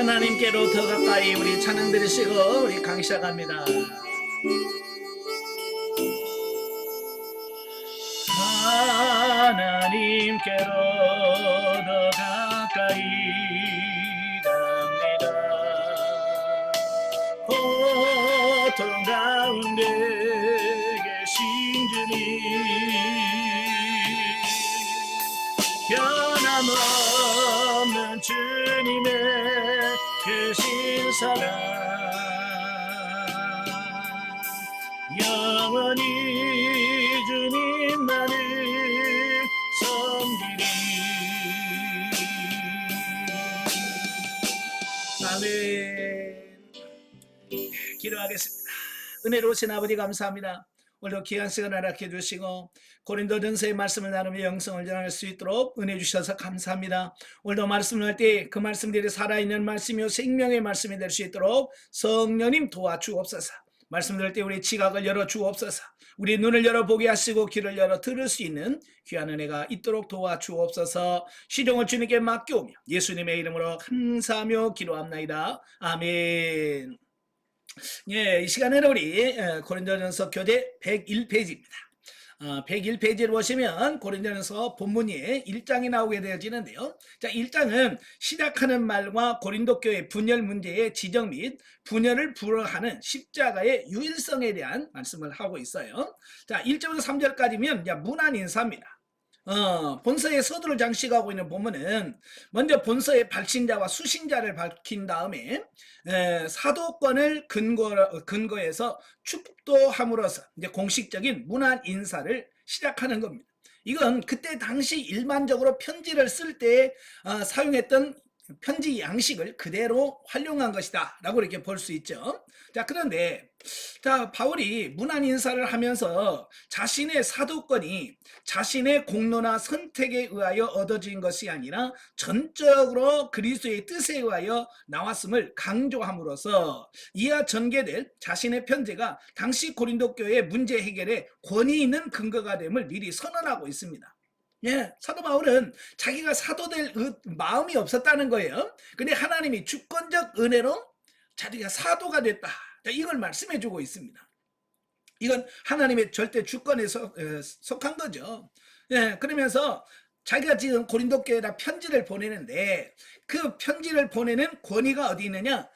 하나님께로 더 가까이 우리 찬양 드리시고 우리 강의 시작합니다. 하나님께로 더 가까이 갑니다. 고통 가운데 계신 주님, 변함없는 주님의 크신 사랑 영원히 주님만을 섬기리. 아멘. 기도하겠습니다. 은혜로우신 아버지 감사합니다. 오늘도 귀한 시간 허락해 주시고 고린도전서의 말씀을 나누며 영성을 전할 수 있도록 은혜 주셔서 감사합니다. 오늘도 말씀을 할 때 그 말씀들이 살아있는 말씀이요 생명의 말씀이 될 수 있도록 성령님 도와주옵소서. 말씀 들을 때 우리 지각을 열어 주옵소서. 우리 눈을 열어 보게 하시고 귀를 열어 들을 수 있는 귀한 은혜가 있도록 도와주옵소서. 시종을 주님께 맡겨오며 예수님의 이름으로 감사하며 기도합나이다. 아멘. 예, 이 시간에는 우리 고린도전서 교재 101페이지입니다. 101페이지를 보시면 고린도전서 본문이 1장이 나오게 되어지는데요. 자, 1장은 시작하는 말과 고린도 교회 분열 문제의 지적 및 분열을 불허하는 십자가의 유일성에 대한 말씀을 하고 있어요. 자, 1절부터 3절까지면 문안 인사입니다. 본서의 서두를 장식하고 있는 본문은 먼저 본서의 발신자와 수신자를 밝힌 다음에 사도권을 근거해서 축도함으로써 이제 공식적인 문안 인사를 시작하는 겁니다. 이건 그때 당시 일반적으로 편지를 쓸 때 사용했던 편지 양식을 그대로 활용한 것이다 라고 이렇게 볼 수 있죠. 자, 그런데 바울이 문안 인사를 하면서 자신의 사도권이 자신의 공로나 선택에 의하여 얻어진 것이 아니라 전적으로 그리스도의 뜻에 의하여 나왔음을 강조함으로써 이와 전개될 자신의 편지가 당시 고린도 교회의 문제 해결에 권위 있는 근거가 됨을 미리 선언하고 있습니다. 예, 사도 바울은 자기가 사도될 마음이 없었다는 거예요. 근데 하나님이 주권적 은혜로 자기가 사도가 됐다. 이걸 말씀해 주고 있습니다. 이건 하나님의 절대 주권에 속한 거죠. 예, 그러면서 자기가 지금 고린도 교회에다 편지를 보내는데 그 편지를 보내는 권위가 어디 있느냐?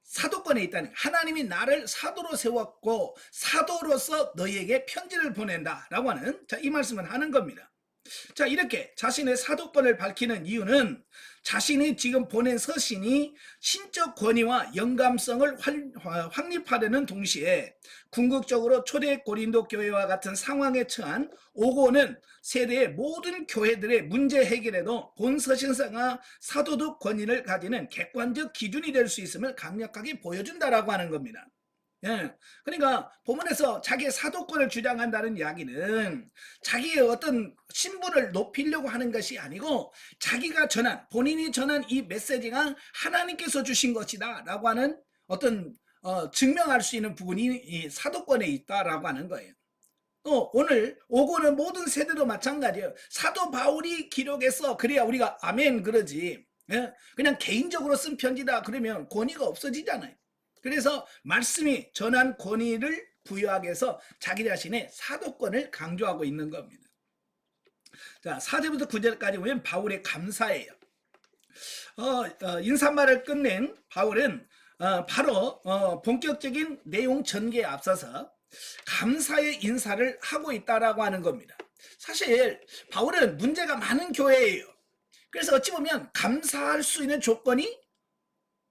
사도권에 있다는, 하나님이 나를 사도로 세웠고 사도로서 너희에게 편지를 보낸다라고 하는 이 말씀을 하는 겁니다. 자, 이렇게 자신의 사도권을 밝히는 이유는 자신이 지금 보낸 서신이 신적 권위와 영감성을 확립하려는 동시에 궁극적으로 초대 고린도 교회와 같은 상황에 처한 오고는 세대의 모든 교회들의 문제 해결에도 본 서신서가 사도적 권위를 가지는 객관적 기준이 될 수 있음을 강력하게 보여준다라고 하는 겁니다. 예, 그러니까 본문에서 자기의 사도권을 주장한다는 이야기는 자기의 어떤 신분을 높이려고 하는 것이 아니고 자기가 본인이 전한 이 메시지가 하나님께서 주신 것이다 라고 하는 어떤 증명할 수 있는 부분이 이 사도권에 있다라고 하는 거예요. 또 오늘 오고는 모든 세대도 마찬가지예요. 사도 바울이 기록해서 그래야 우리가 아멘 그러지. 예? 그냥 개인적으로 쓴 편지다 그러면 권위가 없어지잖아요. 그래서 말씀이 전한 권위를 부여하기 위해서 자기 자신의 사도권을 강조하고 있는 겁니다. 자, 4절부터 9절까지 보면 바울의 감사예요. 인사말을 끝낸 바울은 바로 본격적인 내용 전개에 앞서서 감사의 인사를 하고 있다라고 하는 겁니다. 사실 바울은 문제가 많은 교회예요. 그래서 어찌 보면 감사할 수 있는 조건이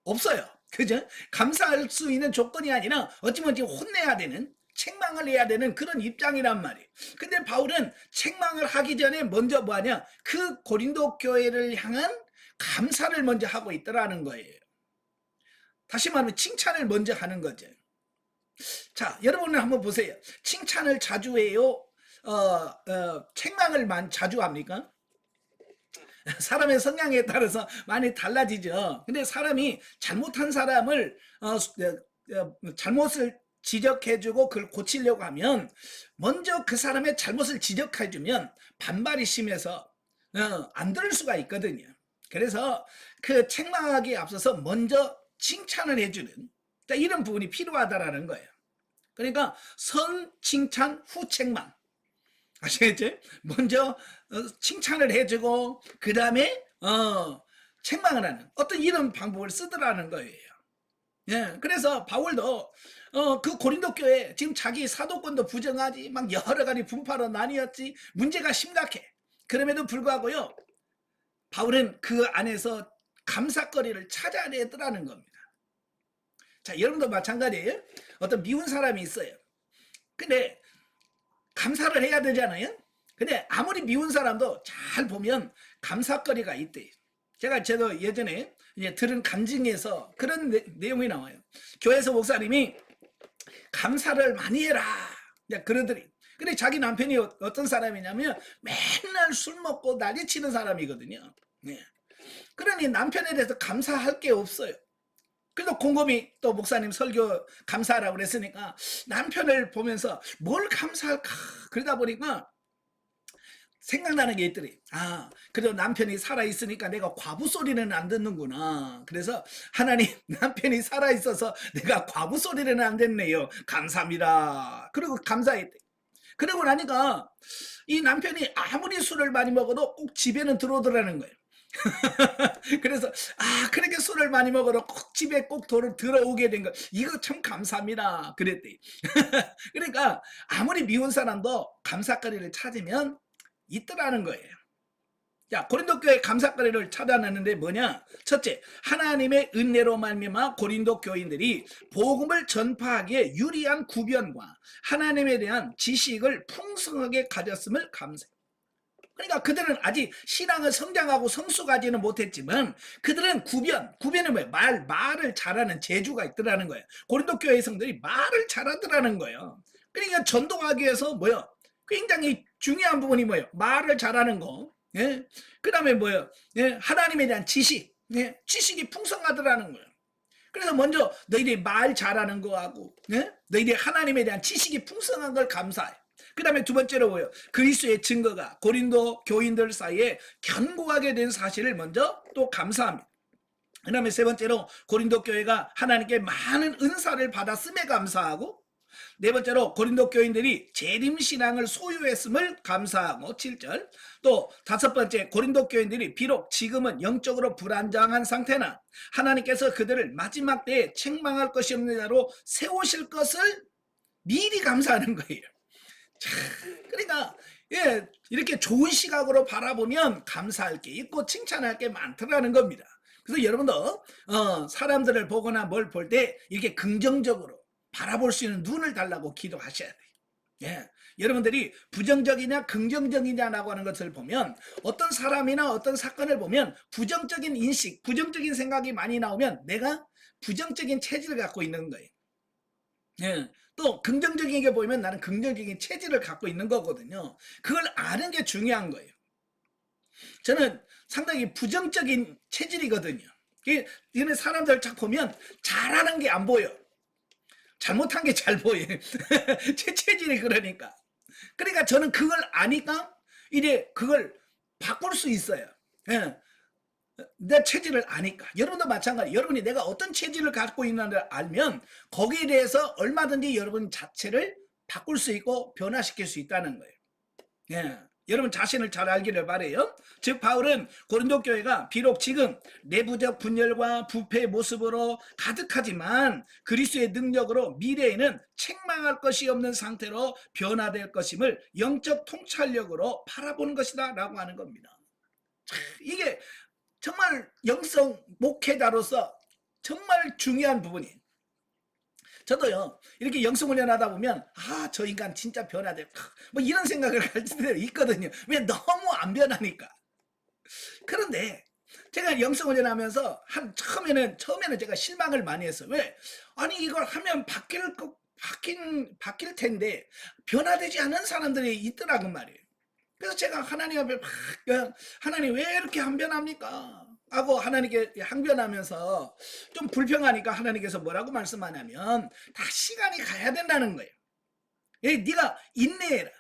없어요. 그죠? 감사할 수 있는 조건이 아니라 어찌보면 지금 혼내야 되는, 책망을 해야 되는 그런 입장이란 말이에요. 근데 바울은 책망을 하기 전에 먼저 뭐하냐? 그 고린도 교회를 향한 감사를 먼저 하고 있더라는 거예요. 다시 말하면 칭찬을 먼저 하는 거죠. 자, 여러분은 한번 보세요. 칭찬을 자주 해요? 책망을 자주 합니까? 사람의 성향에 따라서 많이 달라지죠. 근데 사람이 잘못한 사람을 잘못을 지적해주고 그걸 고치려고 하면 먼저 그 사람의 잘못을 지적해주면 반발이 심해서 안 들을 수가 있거든요. 그래서 그 책망하기에 앞서서 먼저 칭찬을 해주는, 자, 이런 부분이 필요하다라는 거예요. 그러니까 선 칭찬 후 책망. 아시겠죠? 먼저 칭찬을 해주고 그 다음에 책망을 하는 어떤 이런 방법을 쓰더라는 거예요. 예, 그래서 바울도 그 고린도 교회 지금 자기 사도권도 부정하지, 막 여러 가지 분파로 나뉘었지, 문제가 심각해. 그럼에도 불구하고요, 바울은 그 안에서 감사거리를 찾아내더라는 겁니다. 자, 여러분도 마찬가지예요. 어떤 미운 사람이 있어요. 근데 감사를 해야 되잖아요. 근데 아무리 미운 사람도 잘 보면 감사거리가 있대. 저도 예전에 이제 들은 간증에서 그런 내용이 나와요. 교회에서 목사님이 감사를 많이 해라, 그러더니. 근데 자기 남편이 어떤 사람이냐면 맨날 술 먹고 난리치는 사람이거든요. 네. 그러니 남편에 대해서 감사할 게 없어요. 그래서 곰곰이 또 목사님 설교 감사하라고 그랬으니까 남편을 보면서 뭘 감사할까, 그러다 보니까 생각나는 게 있더니, 그래도 남편이 살아있으니까 내가 과부 소리는 안 듣는구나. 그래서 하나님, 남편이 살아있어서 내가 과부 소리는 안 듣네요. 감사합니다. 그리고 감사했대. 그러고 나니까 이 남편이 아무리 술을 많이 먹어도 꼭 집에는 들어오더라는 거예요. 그래서 그렇게 술을 많이 먹어도 꼭 집에 꼭 들어오게 된 거, 이거 참 감사합니다. 그랬대. 그러니까 아무리 미운 사람도 감사거리를 찾으면 있더라는 거예요. 자, 고린도 교회 감사거리를 찾아내는데 뭐냐? 첫째, 하나님의 은혜로 말미암아 고린도 교인들이 복음을 전파하기에 유리한 구변과 하나님에 대한 지식을 풍성하게 가졌음을 감사해요. 그러니까 그들은 아직 신앙을 성장하고 성숙하지는 못했지만 그들은 구변은 뭐예요? 말을 잘하는 재주가 있더라는 거예요. 고린도 교회 성들이 말을 잘하더라는 거예요. 그러니까 전도하기 위해서 뭐예요? 굉장히 중요한 부분이 뭐예요? 말을 잘하는 거. 예? 그 다음에 뭐예요? 예? 하나님에 대한 지식. 예? 지식이 풍성하더라는 거예요. 그래서 먼저 너희들이 말 잘하는 거하고, 예? 너희들이 하나님에 대한 지식이 풍성한 걸 감사해. 그 다음에 두 번째로 뭐예요? 그리스도의 증거가 고린도 교인들 사이에 견고하게 된 사실을 먼저 또 감사합니다. 그 다음에 세 번째로 고린도 교회가 하나님께 많은 은사를 받았음에 감사하고, 네 번째로 고린도 교인들이 재림신앙을 소유했음을 감사하고 7절, 또 다섯 번째, 고린도 교인들이 비록 지금은 영적으로 불안정한 상태나 하나님께서 그들을 마지막 때에 책망할 것이 없는 자로 세우실 것을 미리 감사하는 거예요. 그러니까 이렇게 좋은 시각으로 바라보면 감사할 게 있고 칭찬할 게 많더라는 겁니다. 그래서 여러분도 사람들을 보거나 뭘 볼 때 이렇게 긍정적으로 바라볼 수 있는 눈을 달라고 기도하셔야 돼요. 예. 여러분들이 부정적이냐 긍정적이냐라고 하는 것을 보면, 어떤 사람이나 어떤 사건을 보면 부정적인 인식, 부정적인 생각이 많이 나오면 내가 부정적인 체질을 갖고 있는 거예요. 예. 또 긍정적인 게 보이면 나는 긍정적인 체질을 갖고 있는 거거든요. 그걸 아는 게 중요한 거예요. 저는 상당히 부정적인 체질이거든요. 이런 사람들 딱 보면 잘하는 게 안 보여. 잘못한 게 잘 보여. 제 체질이 그러니까. 그러니까 저는 그걸 아니까 이제 그걸 바꿀 수 있어요. 예. 내 체질을 아니까. 여러분도 마찬가지. 여러분이 내가 어떤 체질을 갖고 있는지를 알면 거기에 대해서 얼마든지 여러분 자체를 바꿀 수 있고 변화시킬 수 있다는 거예요. 예. 여러분 자신을 잘 알기를 바래요. 즉 바울은 고린도 교회가 비록 지금 내부적 분열과 부패의 모습으로 가득하지만 그리스도의 능력으로 미래에는 책망할 것이 없는 상태로 변화될 것임을 영적 통찰력으로 바라보는 것이다 라고 하는 겁니다. 이게 정말 영성 목회자로서 정말 중요한 부분이에요. 저도요, 이렇게 영성훈련 하다 보면 저 인간 진짜 변화돼, 뭐 이런 생각을 할 때도 있거든요. 왜? 너무 안 변하니까. 그런데 제가 영성훈련 하면서 처음에는 제가 실망을 많이 했어요. 왜? 아니 이걸 하면 바뀔 텐데 변화되지 않은 사람들이 있더라고 말이에요. 그래서 제가 하나님 앞에 하나님 왜 이렇게 안 변합니까? 하고 하나님께 항변하면서 좀 불평하니까 하나님께서 뭐라고 말씀하냐면 다 시간이 가야 된다는 거예요. 예, 네가 인내해라.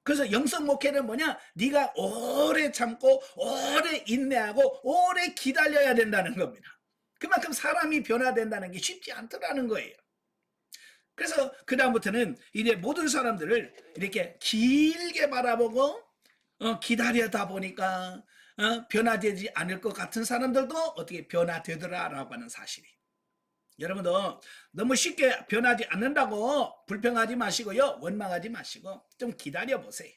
그래서 영성 목회는 뭐냐? 네가 오래 참고 오래 인내하고 오래 기다려야 된다는 겁니다. 그만큼 사람이 변화된다는 게 쉽지 않더라는 거예요. 그래서 그다음부터는 이제 모든 사람들을 이렇게 길게 바라보고 기다려다 보니까 변화되지 않을 것 같은 사람들도 어떻게 변화되더라라고 하는 사실이. 여러분도 너무 쉽게 변하지 않는다고 불평하지 마시고요. 원망하지 마시고 좀 기다려보세요.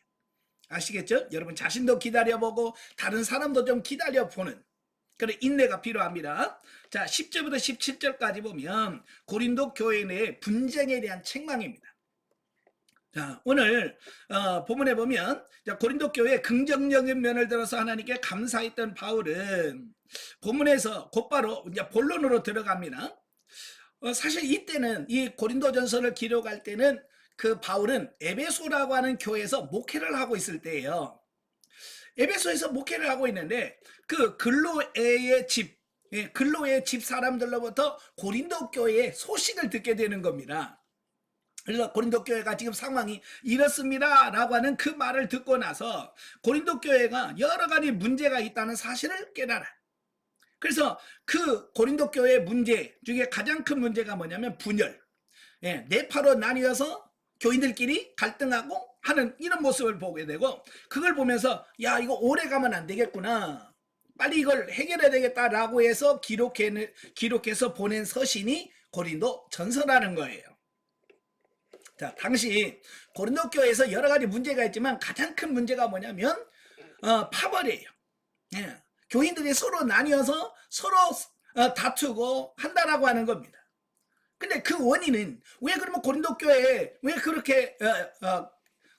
아시겠죠? 여러분 자신도 기다려보고 다른 사람도 좀 기다려보는 그런 인내가 필요합니다. 자, 10절부터 17절까지 보면 고린도 교회 내 분쟁에 대한 책망입니다. 자, 오늘 본문에 보면 고린도 교회 긍정적인 면을 들어서 하나님께 감사했던 바울은 본문에서 곧바로 이제 본론으로 들어갑니다. 사실 이때는 이 고린도전서를 기록할 때는 그 바울은 에베소라고 하는 교회에서 목회를 하고 있을 때예요. 에베소에서 목회를 하고 있는데 그 글로에의 집 사람들로부터 고린도 교회의 소식을 듣게 되는 겁니다. 그래서 고린도 교회가 지금 상황이 이렇습니다 라고 하는 그 말을 듣고 나서 고린도 교회가 여러 가지 문제가 있다는 사실을 깨달아. 그래서 그 고린도 교회의 문제 중에 가장 큰 문제가 뭐냐면 분열. 네 파로 나뉘어서 교인들끼리 갈등하고 하는 이런 모습을 보게 되고 그걸 보면서 야 이거 오래 가면 안 되겠구나. 빨리 이걸 해결해야 되겠다라고 해서 기록해서 보낸 서신이 고린도 전서라는 거예요. 자, 당시 고린도 교회에서 여러 가지 문제가 있지만 가장 큰 문제가 뭐냐면 파벌이에요. 예. 교인들이 서로 나뉘어서 서로 다투고 한다라고 하는 겁니다. 근데 그 원인은 왜 그러면 고린도 교회에 왜 그렇게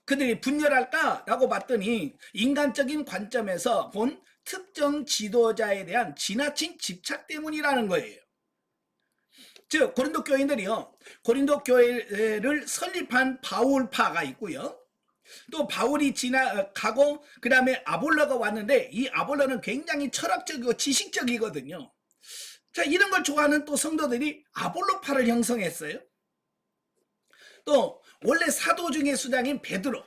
그들이 분열할까라고 봤더니 인간적인 관점에서 본 특정 지도자에 대한 지나친 집착 때문이라는 거예요. 즉 고린도 교인들이요, 고린도 교회를 설립한 바울파가 있고요, 또 바울이 지나가고 그 다음에 아볼로가 왔는데 이 아볼로는 굉장히 철학적이고 지식적이거든요. 자, 이런 걸 좋아하는 또 성도들이 아볼로파를 형성했어요. 또 원래 사도 중에 수장인 베드로,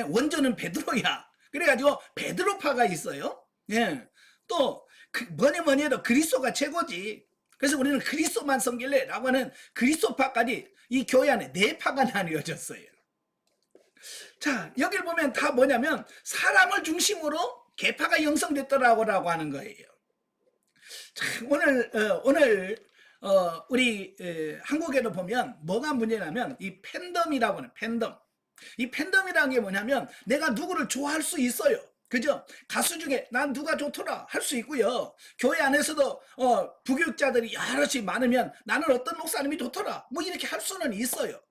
원조는 베드로야. 그래가지고 베드로파가 있어요. 또 뭐니 해도 그리스도가 최고지. 그래서 우리는 그리스도만 섬길래 라고 하는 그리스도파까지 이 교회 안에 4파가 나뉘어졌어요. 자, 여기를 보면 다 뭐냐면 사람을 중심으로 계파가 형성됐더라고 하는 거예요. 자, 오늘 우리 한국에도 보면 뭐가 문제냐면 이 팬덤이라고 하는 팬덤. 이 팬덤이라는 게 뭐냐면 내가 누구를 좋아할 수 있어요. 그죠? 가수 중에 난 누가 좋더라 할 수 있고요. 교회 안에서도 부교육자들이 여럿이 많으면 나는 어떤 목사님이 좋더라 뭐 이렇게 할 수는 있어요.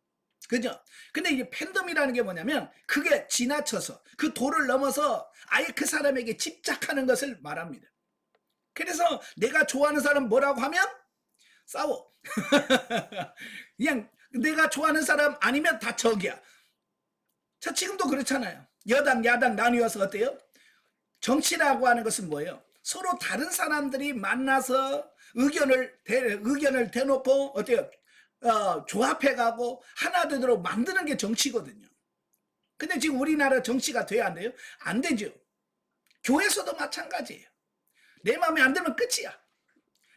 그죠? 근데 이게 팬덤이라는 게 뭐냐면 그게 지나쳐서 그 도를 넘어서 아예 그 사람에게 집착하는 것을 말합니다. 그래서 내가 좋아하는 사람 뭐라고 하면 싸워. 그냥 내가 좋아하는 사람 아니면 다 적이야. 자, 지금도 그렇잖아요. 여당 야당 나뉘어서 어때요? 정치라고 하는 것은 뭐예요? 서로 다른 사람들이 만나서 의견을 대놓고 어때요? 조합해가고 하나 되도록 만드는 게 정치거든요. 근데 지금 우리나라 정치가 돼야 안 돼요? 안 되죠. 교회에서도 마찬가지예요. 내 마음에 안 들면 끝이야.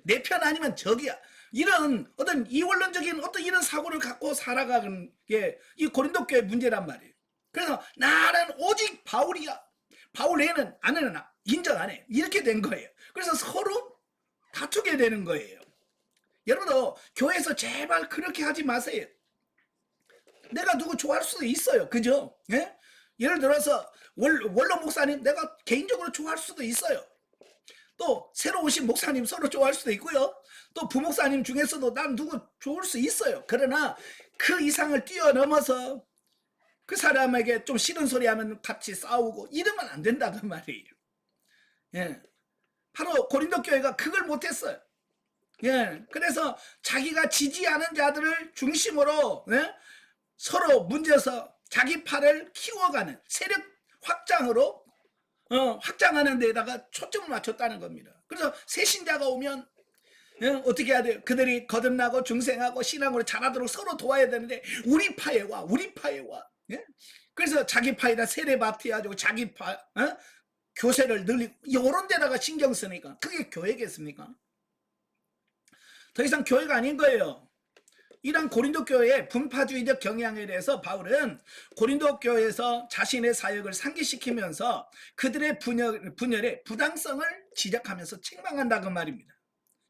내 편 아니면 적이야. 이런 어떤 이원론적인 어떤 이런 사고를 갖고 살아가는 게 이 고린도 교회 문제란 말이에요. 그래서 나는 오직 바울이야. 바울 외에는 안 해는 인정 안 해. 이렇게 된 거예요. 그래서 서로 다투게 되는 거예요. 여러분도 교회에서 제발 그렇게 하지 마세요. 내가 누구 좋아할 수도 있어요. 그죠? 예? 예를 들어서 원로 목사님 내가 개인적으로 좋아할 수도 있어요. 또 새로 오신 목사님 서로 좋아할 수도 있고요. 또 부목사님 중에서도 난 누구 좋을 수 있어요. 그러나 그 이상을 뛰어넘어서 그 사람에게 좀 싫은 소리 하면 같이 싸우고 이러면 안 된다는 말이에요. 예. 바로 고린도 교회가 그걸 못했어요. 예. 그래서 자기가 지지하는 자들을 중심으로 서로 문제서 자기 팔을 키워가는 세력 확장으로 확장하는 데다가 초점을 맞췄다는 겁니다. 그래서 새신자가 오면 예? 어떻게 해야 돼요? 그들이 거듭나고 중생하고 신앙으로 자라도록 서로 도와야 되는데 우리 파에 와, 우리 파에 와. 예? 그래서 자기 파에다 세례 밥티해가지고 자기 파 교세를 늘리고 이런 데다가 신경 쓰니까 그게 교회겠습니까? 더 이상 교회가 아닌 거예요. 이런 고린도 교회의 분파주의적 경향에 대해서 바울은 고린도 교회에서 자신의 사역을 상기시키면서 그들의 분열의 부당성을 지적하면서 책망한다고 말입니다.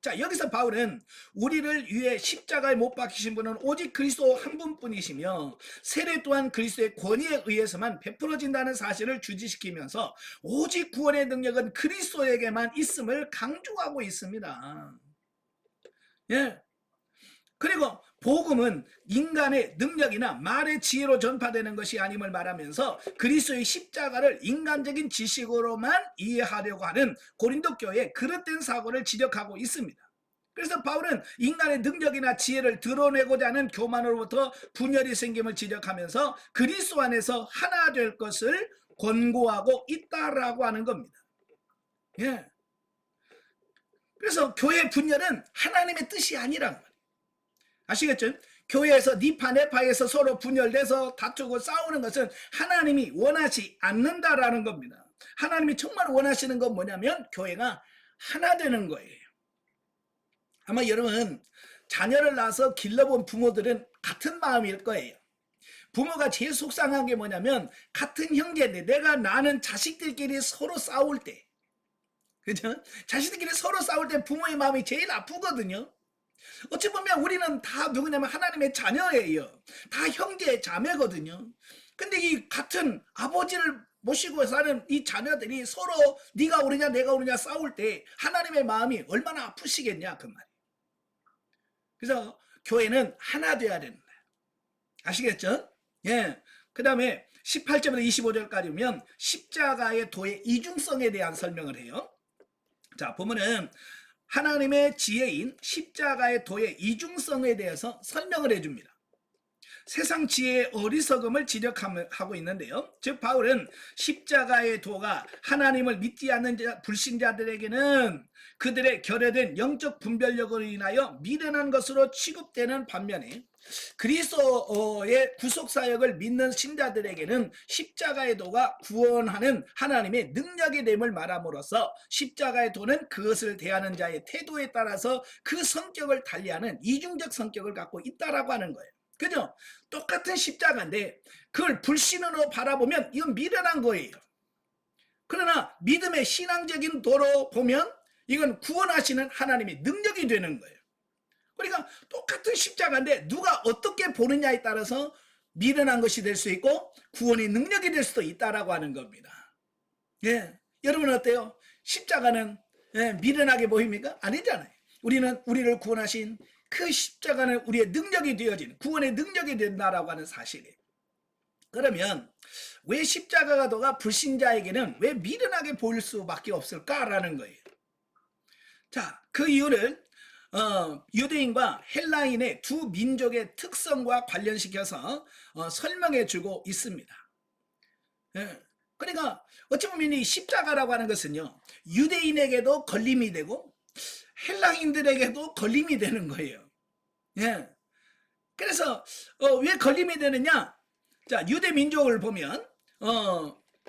자, 여기서 바울은 우리를 위해 십자가에 못 박히신 분은 오직 그리스도 한 분뿐이시며 세례 또한 그리스도의 권위에 의해서만 베풀어진다는 사실을 주지시키면서 오직 구원의 능력은 그리스도에게만 있음을 강조하고 있습니다. 예. 그리고 복음은 인간의 능력이나 말의 지혜로 전파되는 것이 아님을 말하면서 그리스도의 십자가를 인간적인 지식으로만 이해하려고 하는 고린도 교회의 그릇된 사고를 지적하고 있습니다. 그래서 바울은 인간의 능력이나 지혜를 드러내고자 하는 교만으로부터 분열이 생김을 지적하면서 그리스도 안에서 하나 될 것을 권고하고 있다라고 하는 겁니다. 예. 그래서 교회 분열은 하나님의 뜻이 아니란 말이에요. 아시겠죠? 교회에서 니파 네파에서 서로 분열돼서 다투고 싸우는 것은 하나님이 원하지 않는다라는 겁니다. 하나님이 정말 원하시는 건 뭐냐면 교회가 하나 되는 거예요. 아마 여러분 자녀를 낳아서 길러본 부모들은 같은 마음일 거예요. 부모가 제일 속상한 게 뭐냐면 같은 형제인데 내가 낳는 자식들끼리 서로 싸울 때, 그죠? 자식들끼리 서로 싸울 때 부모의 마음이 제일 아프거든요. 어찌 보면 우리는 다 누구냐면 하나님의 자녀예요. 다 형제 자매거든요. 근데 이 같은 아버지를 모시고 사는 이 자녀들이 서로 네가 오르냐 내가 오르냐 싸울 때 하나님의 마음이 얼마나 아프시겠냐 그 말이에요. 그래서 교회는 하나 돼야 된다. 아시겠죠? 예. 그 다음에 18절부터 25절까지 보면 십자가의 도의 이중성에 대한 설명을 해요. 자, 보면은 하나님의 지혜인 십자가의 도의 이중성에 대해서 설명을 해줍니다. 세상 지혜의 어리석음을 지적하고 있는데요. 즉 바울은 십자가의 도가 하나님을 믿지 않는 불신자들에게는 그들의 결여된 영적 분별력으로 인하여 미련한 것으로 취급되는 반면에 그리스도의 구속사역을 믿는 신자들에게는 십자가의 도가 구원하는 하나님의 능력이 됨을 말함으로써 십자가의 도는 그것을 대하는 자의 태도에 따라서 그 성격을 달리하는 이중적 성격을 갖고 있다라고 하는 거예요. 그죠? 똑같은 십자가인데 그걸 불신으로 바라보면 이건 미련한 거예요. 그러나 믿음의 신앙적인 도로 보면 이건 구원하시는 하나님의 능력이 되는 거예요. 그러니까 똑같은 십자가인데 누가 어떻게 보느냐에 따라서 미련한 것이 될 수 있고 구원의 능력이 될 수도 있다라고 하는 겁니다. 예, 여러분 어때요? 십자가는 미련하게 보입니까? 아니잖아요. 우리를 구원하신 그 십자가는 우리의 능력이 되어진 구원의 능력이 된다라고 하는 사실이에요. 그러면 왜 십자가가 도가 불신자에게는 왜 미련하게 보일 수밖에 없을까라는 거예요. 자, 그 이유를 유대인과 헬라인의 두 민족의 특성과 관련시켜서 설명해 주고 있습니다. 그러니까 어찌 보면 이 십자가라고 하는 것은요 유대인에게도 걸림이 되고 헬라인들에게도 걸림이 되는 거예요. 예. 그래서 왜 걸림이 되느냐? 자, 유대 민족을 보면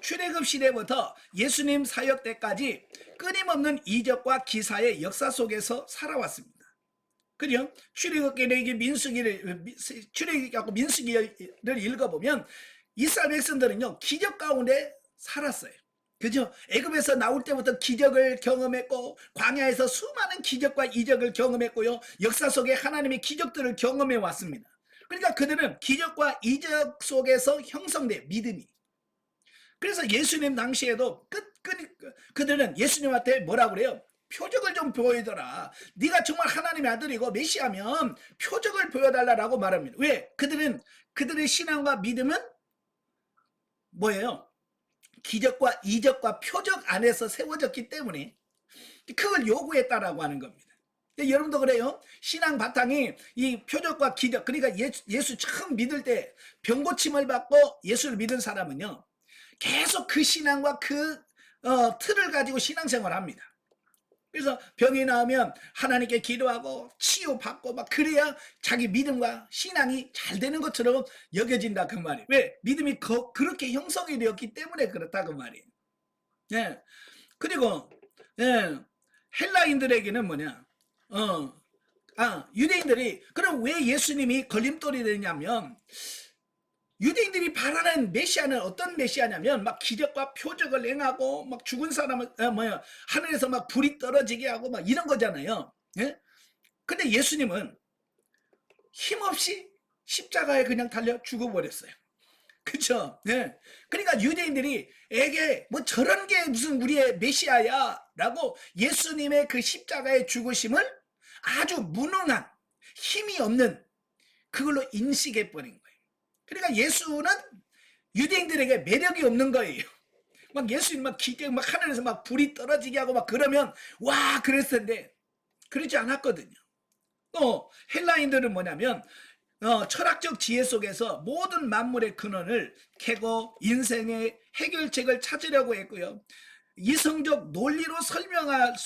출애굽 시대부터 예수님 사역 때까지 끊임없는 이적과 기사의 역사 속에서 살아왔습니다. 그죠? 출애굽기 민수기를 읽어보면 이스라엘 백성들은요 기적 가운데 살았어요. 그죠? 애굽에서 나올 때부터 기적을 경험했고 광야에서 수많은 기적과 이적을 경험했고요. 역사 속에 하나님의 기적들을 경험해 왔습니다. 그러니까 그들은 기적과 이적 속에서 형성된 믿음이. 그래서 예수님 당시에도 그들은 예수님한테 뭐라고 그래요? 표적을 좀 보여줘라. 네가 정말 하나님의 아들이고 메시아면 표적을 보여달라고 말합니다. 왜? 그들의 신앙과 믿음은 뭐예요? 기적과 이적과 표적 안에서 세워졌기 때문에 그걸 요구했다라고 하는 겁니다. 여러분도 그래요. 신앙 바탕이 이 표적과 기적, 그러니까 예수 처음 믿을 때 병고침을 받고 예수를 믿은 사람은요 계속 그 신앙과 그 틀을 가지고 신앙생활을 합니다. 그래서 병이 나오면 하나님께 기도하고 치유받고 막 그래야 자기 믿음과 신앙이 잘 되는 것처럼 여겨진다 그 말이에요. 왜? 믿음이 그렇게 형성이 되었기 때문에 그렇다 그 말이에요. 예. 그리고 예. 헬라인들에게는 뭐냐? 유대인들이 그럼 왜 예수님이 걸림돌이 되냐면 유대인들이 바라는 메시아는 어떤 메시아냐면 막 기적과 표적을 행하고 막 죽은 사람을 하늘에서 막 불이 떨어지게 하고 막 이런 거잖아요. 예? 근데 예수님은 힘없이 십자가에 그냥 달려 죽어버렸어요. 그쵸? 네. 그러니까 유대인들이 에게 뭐 저런 게 무슨 우리의 메시아야라고 예수님의 그 십자가의 죽으심을 아주 무능한 힘이 없는 그걸로 인식해 버린 거예요. 그러니까 예수는 유대인들에게 매력이 없는 거예요. 막 예수님 막 기계 막 하늘에서 막 불이 떨어지게 하고 막 그러면 와 그랬을 텐데 그러지 않았거든요. 또 헬라인들은 뭐냐면 철학적 지혜 속에서 모든 만물의 근원을 캐고 인생의 해결책을 찾으려고 했고요. 이성적 논리로 설명할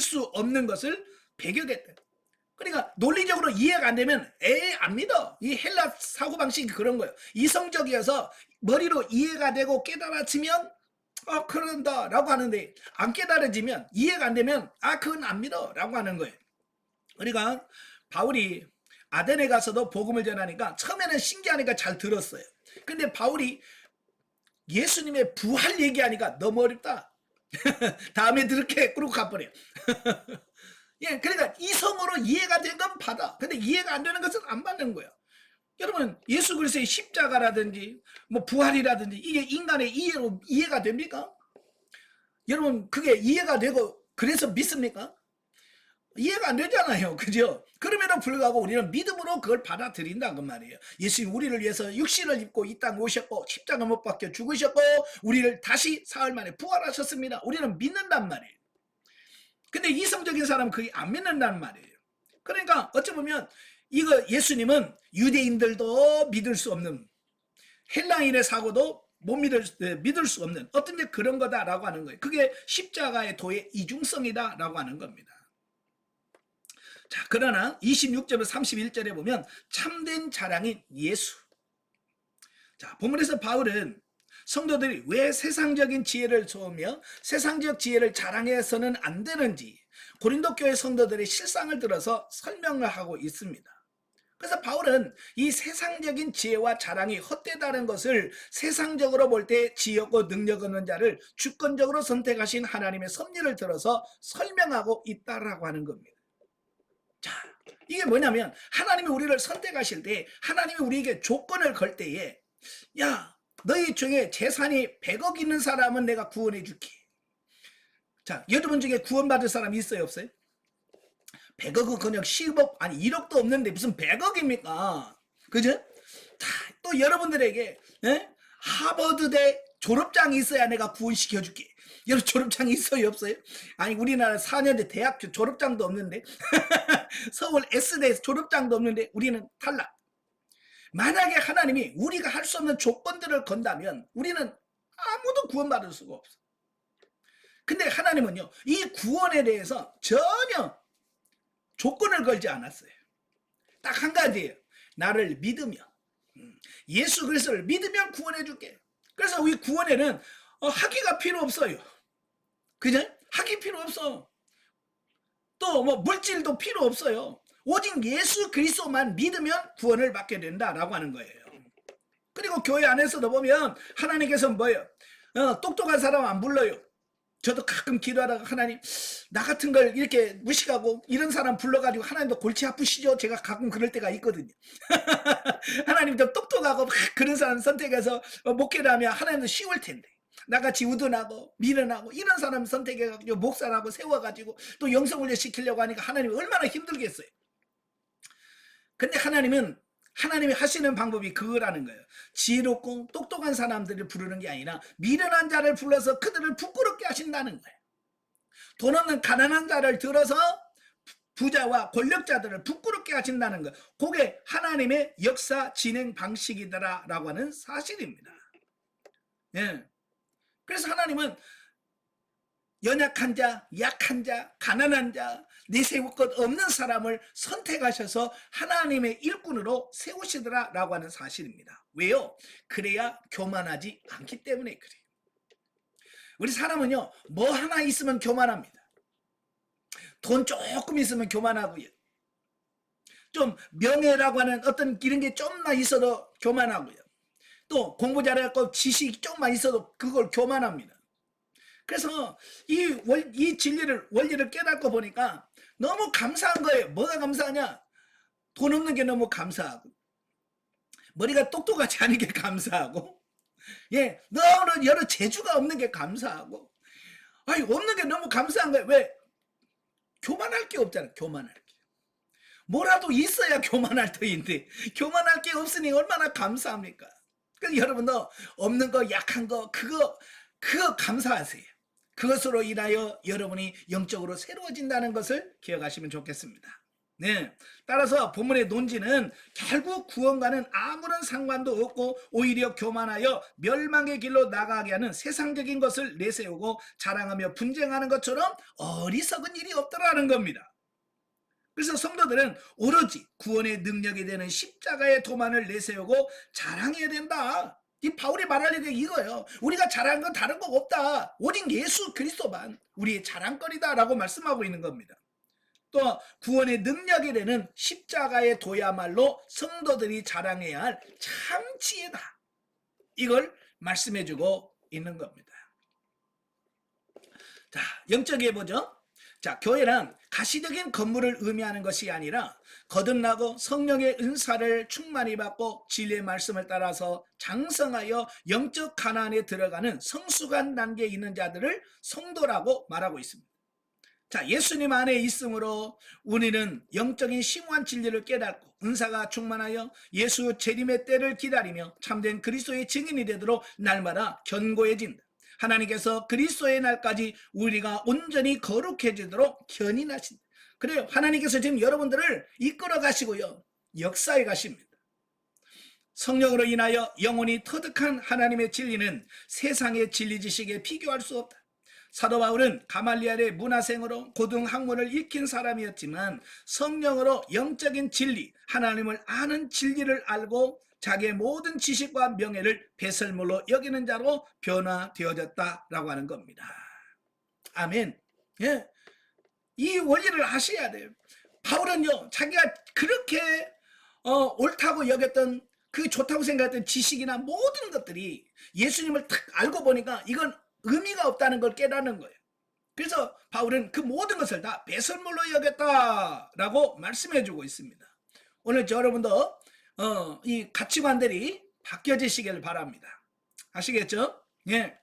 수 없는 것을 배격했다. 그러니까 논리적으로 이해가 안 되면 안 믿어. 이 헬라 사고방식이 그런 거예요. 이성적이어서 머리로 이해가 되고 깨달아지면 그런다 라고 하는데 안 깨달아지면 이해가 안 되면 그건 안 믿어 라고 하는 거예요. 그러니까 바울이 아덴에 가서도 복음을 전하니까 처음에는 신기하니까 잘 들었어요. 근데 바울이 예수님의 부활 얘기하니까 너무 어렵다. 다음에 들을게 그러고 가버려요. 예, 그러니까 이성으로 이해가 된 건 받아. 근데 이해가 안 되는 것은 안 받는 거야. 여러분 예수 그리스도의 십자가라든지 뭐 부활이라든지 이게 인간의 이해로 이해가 됩니까? 여러분 그게 이해가 되고 그래서 믿습니까? 이해가 안 되잖아요. 그죠? 그럼에도 불구하고 우리는 믿음으로 그걸 받아들인다 그 말이에요. 예수님 우리를 위해서 육신을 입고 이 땅에 오셨고 십자가 못 박혀 죽으셨고 우리를 다시 사흘 만에 부활하셨습니다. 우리는 믿는단 말이에요. 근데 이성적인 사람은 그게 안 믿는다는 말이에요. 그러니까 어찌 보면 이거 예수님은 유대인들도 믿을 수 없는 헬라인의 사고도 못 믿을 수 없는 어떤 게 그런 거다라고 하는 거예요. 그게 십자가의 도의 이중성이다라고 하는 겁니다. 자, 그러나 26절에서 31절에 보면 참된 자랑인 예수. 자, 본문에서 바울은 성도들이 왜 세상적인 지혜를 좋으며 세상적 지혜를 자랑해서는 안 되는지 고린도 교회 성도들의 실상을 들어서 설명을 하고 있습니다. 그래서 바울은 이 세상적인 지혜와 자랑이 헛되다는 것을 세상적으로 볼 때 지혜 없고 능력 없는 자를 주권적으로 선택하신 하나님의 섭리를 들어서 설명하고 있다라고 하는 겁니다. 자, 이게 뭐냐면 하나님이 우리를 선택하실 때 하나님이 우리에게 조건을 걸 때에 야 너희 중에 재산이 100억 있는 사람은 내가 구원해 줄게. 자, 여러분 중에 구원받을 사람이 있어요 없어요? 100억은 그냥 10억 아니 1억도 없는데 무슨 100억입니까? 그죠? 또 여러분들에게 하버드대 졸업장이 있어야 내가 구원시켜 줄게. 여러분 졸업장이 있어요 없어요? 아니 우리나라 4년제 대학교 졸업장도 없는데 서울 S대에서 졸업장도 없는데 우리는 탈락. 만약에 하나님이 우리가 할 수 없는 조건들을 건다면 우리는 아무도 구원받을 수가 없어. 근데 하나님은요 이 구원에 대해서 전혀 조건을 걸지 않았어요. 딱 한 가지예요. 나를 믿으며 예수 그리스도를 믿으면 구원해 줄게. 그래서 이 구원에는 학위가 필요 없어요. 그죠? 학위 필요 없어. 또 뭐 물질도 필요 없어요. 오직 예수 그리스도만 믿으면 구원을 받게 된다라고 하는 거예요. 그리고 교회 안에서도 보면 하나님께서 뭐예요? 똑똑한 사람 안 불러요. 저도 가끔 기도하다가 하나님 나 같은 걸 이렇게 무식하고 이런 사람 불러가지고 하나님도 골치 아프시죠? 제가 가끔 그럴 때가 있거든요. 하나님 좀 똑똑하고 막 그런 사람 선택해서 목회를 하면 하나님도 쉬울 텐데 나같이 우둔하고 미련하고 이런 사람 선택해가지고 목사라고 세워가지고 또 영성훈련 시키려고 하니까 하나님이 얼마나 힘들겠어요. 근데 하나님이 하시는 방법이 그거라는 거예요. 지혜롭고 똑똑한 사람들을 부르는 게 아니라 미련한 자를 불러서 그들을 부끄럽게 하신다는 거예요. 돈 없는 가난한 자를 들어서 부자와 권력자들을 부끄럽게 하신다는 거예요. 그게 하나님의 역사 진행 방식이다라고 하는 사실입니다. 예. 그래서 하나님은 연약한 자, 약한 자, 가난한 자, 내세울 것 없는 사람을 선택하셔서 하나님의 일꾼으로 세우시더라라고 하는 사실입니다. 왜요? 그래야 교만하지 않기 때문에 그래요. 우리 사람은요, 뭐 하나 있으면 교만합니다. 돈 조금 있으면 교만하고요. 좀 명예라고 하는 어떤 이런 게 좀만 있어도 교만하고요. 또 공부 잘해갖고 지식이 좀만 있어도 그걸 교만합니다. 그래서 이 진리를, 원리를 깨닫고 보니까 너무 감사한 거예요. 뭐가 감사하냐? 돈 없는 게 너무 감사하고, 머리가 똑똑하지 않은 게 감사하고, 예, 너무 여러 재주가 없는 게 감사하고, 아니, 없는 게 너무 감사한 거예요. 왜? 교만할 게 없잖아, 교만할 게. 뭐라도 있어야 교만할 터인데, 교만할 게 없으니 얼마나 감사합니까? 그래서 여러분도 없는 거, 약한 거, 그거 감사하세요. 그것으로 인하여 여러분이 영적으로 새로워진다는 것을 기억하시면 좋겠습니다. 네. 따라서 본문의 논지는 결국 구원과는 아무런 상관도 없고 오히려 교만하여 멸망의 길로 나가게 하는 세상적인 것을 내세우고 자랑하며 분쟁하는 것처럼 어리석은 일이 없더라는 겁니다. 그래서 성도들은 오로지 구원의 능력이 되는 십자가의 도만을 내세우고 자랑해야 된다. 이 바울이 말하는 게 이거예요. 우리가 자랑한 건 다른 거 없다. 오직 예수 그리스도만 우리의 자랑거리다라고 말씀하고 있는 겁니다. 또 구원의 능력이 되는 십자가의 도야말로 성도들이 자랑해야 할 참 지혜다. 이걸 말씀해주고 있는 겁니다. 자, 영적이게 보죠. 자, 교회란 가시적인 건물을 의미하는 것이 아니라 거듭나고 성령의 은사를 충만히 받고 진리의 말씀을 따라서 장성하여 영적 가나안에 들어가는 성숙한 단계에 있는 자들을 성도라고 말하고 있습니다. 자, 예수님 안에 있으므로 우리는 영적인 심오한 진리를 깨닫고 은사가 충만하여 예수 재림의 때를 기다리며 참된 그리스도의 증인이 되도록 날마다 견고해진다. 하나님께서 그리스도의 날까지 우리가 온전히 거룩해지도록 견인하신다. 그래요. 하나님께서 지금 여러분들을 이끌어 가시고요, 역사해 가십니다. 성령으로 인하여 영혼이 터득한 하나님의 진리는 세상의 진리 지식에 비교할 수 없다. 사도 바울은 가말리엘의 문화생으로 고등학문을 익힌 사람이었지만 성령으로 영적인 진리, 하나님을 아는 진리를 알고 자기의 모든 지식과 명예를 배설물로 여기는 자로 변화되어졌다라고 하는 겁니다. 아멘. 예, 이 원리를 아셔야 돼요. 바울은요, 자기가 그렇게 옳다고 여겼던, 그 좋다고 생각했던 지식이나 모든 것들이 예수님을 딱 알고 보니까 이건 의미가 없다는 걸 깨닫는 거예요. 그래서 바울은 그 모든 것을 다 배설물로 여겼다라고 말씀해주고 있습니다. 오늘 여러분도 이 가치관들이 바뀌어지시길 바랍니다. 아시겠죠? 예.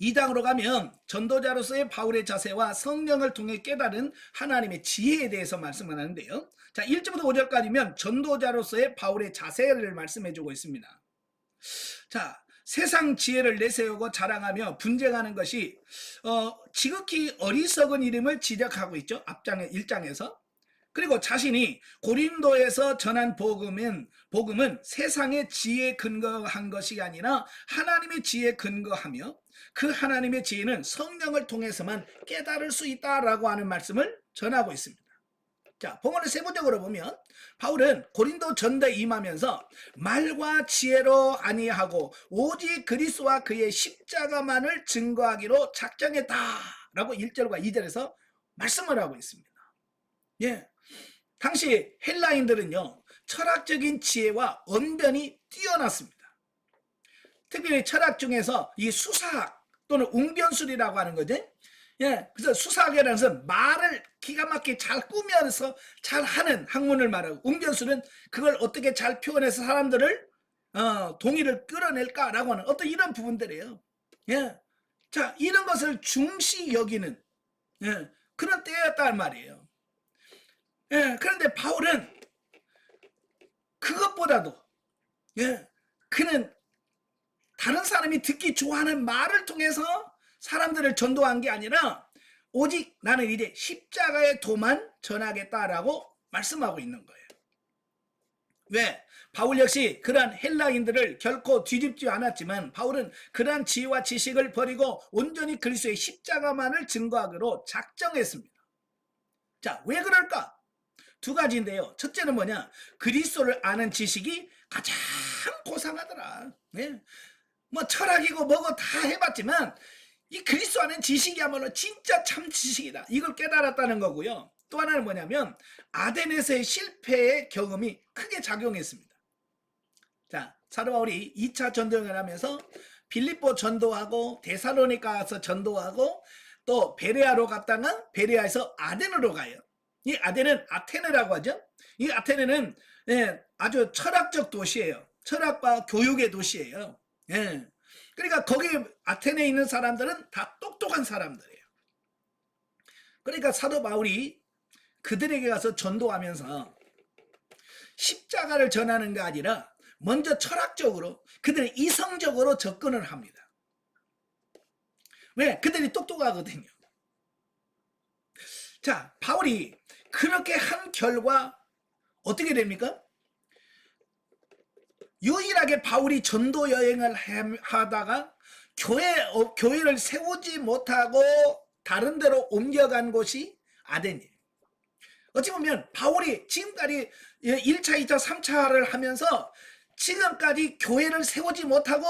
2장으로 가면 전도자로서의 바울의 자세와 성령을 통해 깨달은 하나님의 지혜에 대해서 말씀을 하는데요. 자, 1절부터 5절까지면 전도자로서의 바울의 자세를 말씀해주고 있습니다. 자, 세상 지혜를 내세우고 자랑하며 분쟁하는 것이 지극히 어리석은 일임을 지적하고 있죠. 앞장에 1장에서. 그리고 자신이 고린도에서 전한 복음은 세상의 지혜에 근거한 것이 아니라 하나님의 지혜에 근거하며 그 하나님의 지혜는 성령을 통해서만 깨달을 수 있다라고 하는 말씀을 전하고 있습니다. 자, 본문을 세부적으로 보면 바울은 고린도 전도에 임하면서 말과 지혜로 아니하고 오직 그리스도와 그의 십자가만을 증거하기로 작정했다라고 1절과 2절에서 말씀을 하고 있습니다. 예, 당시 헬라인들은요, 철학적인 지혜와 언변이 뛰어났습니다. 특별히 철학 중에서 이 수사학 또는 웅변술이라고 하는 거죠. 예, 그래서 수사학이라는 것은 말을 기가 막히게 잘 꾸며서 잘 하는 학문을 말하고, 웅변술은 그걸 어떻게 잘 표현해서 사람들을 동의를 끌어낼까라고 하는 어떤 이런 부분들이에요. 예, 자, 이런 것을 중시 여기는 그런 때였단 말이에요. 예, 그런데 바울은 그것보다도 그는 다른 사람이 듣기 좋아하는 말을 통해서 사람들을 전도한 게 아니라 오직 나는 이제 십자가의 도만 전하겠다라고 말씀하고 있는 거예요. 왜? 바울 역시 그러한 헬라인들을 결코 뒤집지 않았지만 바울은 그러한 지혜와 지식을 버리고 온전히 그리스도의 십자가만을 증거하기로 작정했습니다. 자, 왜 그럴까? 두 가지인데요. 첫째는 뭐냐? 그리스도를 아는 지식이 가장 고상하더라. 네? 뭐 철학이고 뭐고 다 해봤지만 이 그리스도 아는 지식이야말로 진짜 참 지식이다. 이걸 깨달았다는 거고요. 또 하나는 뭐냐면 아덴에서의 실패의 경험이 크게 작용했습니다. 자, 사도 바울이 2차 전도여행을 하면서 빌립보 전도하고 데살로니가 가서 전도하고 또 베레아로 갔다가 베레아에서 아덴으로 가요. 이 아덴은 아테네라고 하죠. 이 아테네는 아주 철학적 도시예요. 철학과 교육의 도시예요. 예. 그러니까 거기 아테네에 있는 사람들은 다 똑똑한 사람들이에요. 그러니까 사도 바울이 그들에게 가서 전도하면서 십자가를 전하는 게 아니라 먼저 철학적으로 그들은 이성적으로 접근을 합니다. 왜? 그들이 똑똑하거든요. 자, 바울이 그렇게 한 결과 어떻게 됩니까? 유일하게 바울이 전도 여행을 하다가 교회를 세우지 못하고 다른 데로 옮겨간 곳이 아덴이에요. 어찌 보면 바울이 지금까지 1차, 2차, 3차를 하면서 지금까지 교회를 세우지 못하고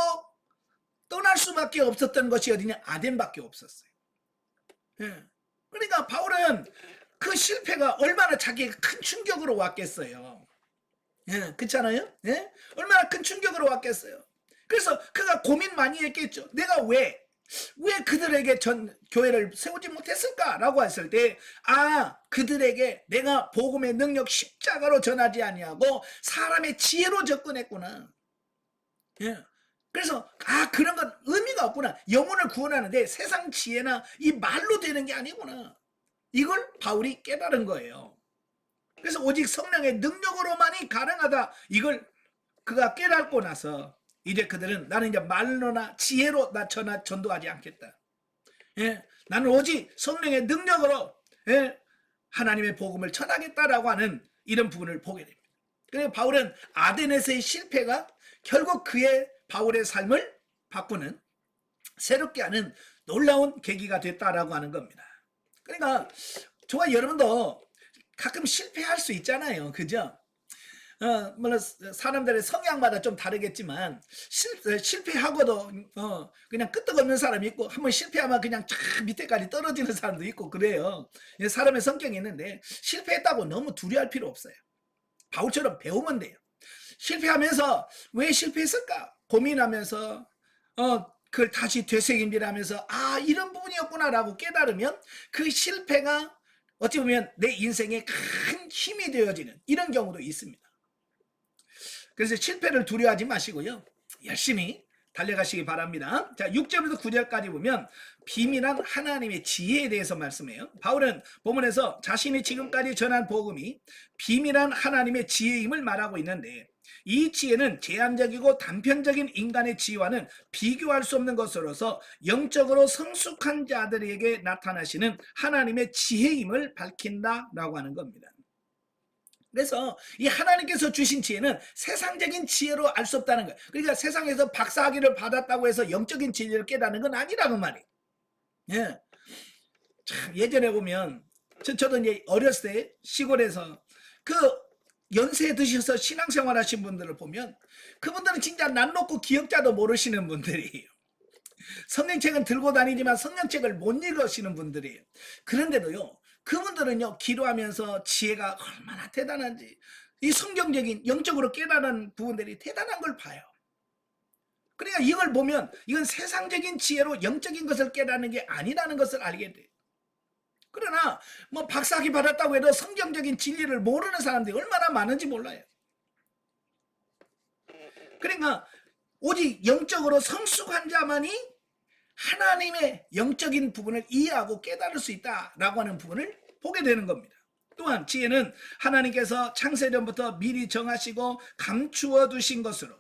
떠날 수밖에 없었던 것이 어디냐? 아덴밖에 없었어요. 그러니까 바울은 그 실패가 얼마나 자기에게 큰 충격으로 왔겠어요. 그렇잖아요? 얼마나 큰 충격으로 왔겠어요. 그래서 그가 고민 많이 했겠죠. 내가 왜 그들에게 교회를 세우지 못했을까라고 했을 때, 그들에게 내가 복음의 능력 십자가로 전하지 아니하고 사람의 지혜로 접근했구나. 그래서 그런 건 의미가 없구나. 영혼을 구원하는데 세상 지혜나 이 말로 되는 게 아니구나. 이걸 바울이 깨달은 거예요. 그래서 오직 성령의 능력으로만이 가능하다. 이걸 그가 깨닫고 나서 이제 그들은 나는 이제 말로나 지혜로 나 전도하지 않겠다. 나는 오직 성령의 능력으로 하나님의 복음을 전하겠다라고 하는 이런 부분을 보게 됩니다. 그래서 바울은 아덴에서의 실패가 결국 바울의 삶을 바꾸는 새롭게 하는 놀라운 계기가 됐다라고 하는 겁니다. 그러니까 저와 여러분도 가끔 실패할 수 있잖아요. 그죠? 물론 사람들의 성향마다 좀 다르겠지만 실패하고도 그냥 끄떡없는 사람이 있고 한번 실패하면 그냥 쫙 밑에까지 떨어지는 사람도 있고 그래요. 사람의 성격이 있는데 실패했다고 너무 두려워할 필요 없어요. 바울처럼 배우면 돼요. 실패하면서 왜 실패했을까 고민하면서 그걸 다시 되새김질하면서 이런 부분이었구나라고 깨달으면 그 실패가 어찌 보면 내 인생에 큰 힘이 되어지는 이런 경우도 있습니다. 그래서 실패를 두려워하지 마시고요. 열심히 달려가시기 바랍니다. 자, 6절부터 9절까지 보면 비밀한 하나님의 지혜에 대해서 말씀해요. 바울은 본문에서 자신이 지금까지 전한 복음이 비밀한 하나님의 지혜임을 말하고 있는데 이 지혜는 제한적이고 단편적인 인간의 지혜와는 비교할 수 없는 것으로서 영적으로 성숙한 자들에게 나타나시는 하나님의 지혜임을 밝힌다라고 하는 겁니다. 그래서 이 하나님께서 주신 지혜는 세상적인 지혜로 알 수 없다는 거예요. 그러니까 세상에서 박사학위를 받았다고 해서 영적인 진리를 깨닫는 건 아니라는 말이에요. 참 예전에 보면 저도 이제 어렸을 때 시골에서 그 연세 드셔서 신앙생활 하신 분들을 보면 그분들은 진짜 난 놓고 기억자도 모르시는 분들이에요. 성경책은 들고 다니지만 성경책을 못 읽으시는 분들이에요. 그런데도요, 그분들은요, 기도하면서 지혜가 얼마나 대단한지, 이 성경적인 영적으로 깨달은 부분들이 대단한 걸 봐요. 그러니까 이걸 보면 이건 세상적인 지혜로 영적인 것을 깨닫는 게 아니라는 것을 알게 돼요. 그러나 뭐 박사학위 받았다고 해도 성경적인 진리를 모르는 사람들이 얼마나 많은지 몰라요. 그러니까 오직 영적으로 성숙한 자만이 하나님의 영적인 부분을 이해하고 깨달을 수 있다라고 하는 부분을 보게 되는 겁니다. 또한 지혜는 하나님께서 창세전부터 미리 정하시고 감추어 두신 것으로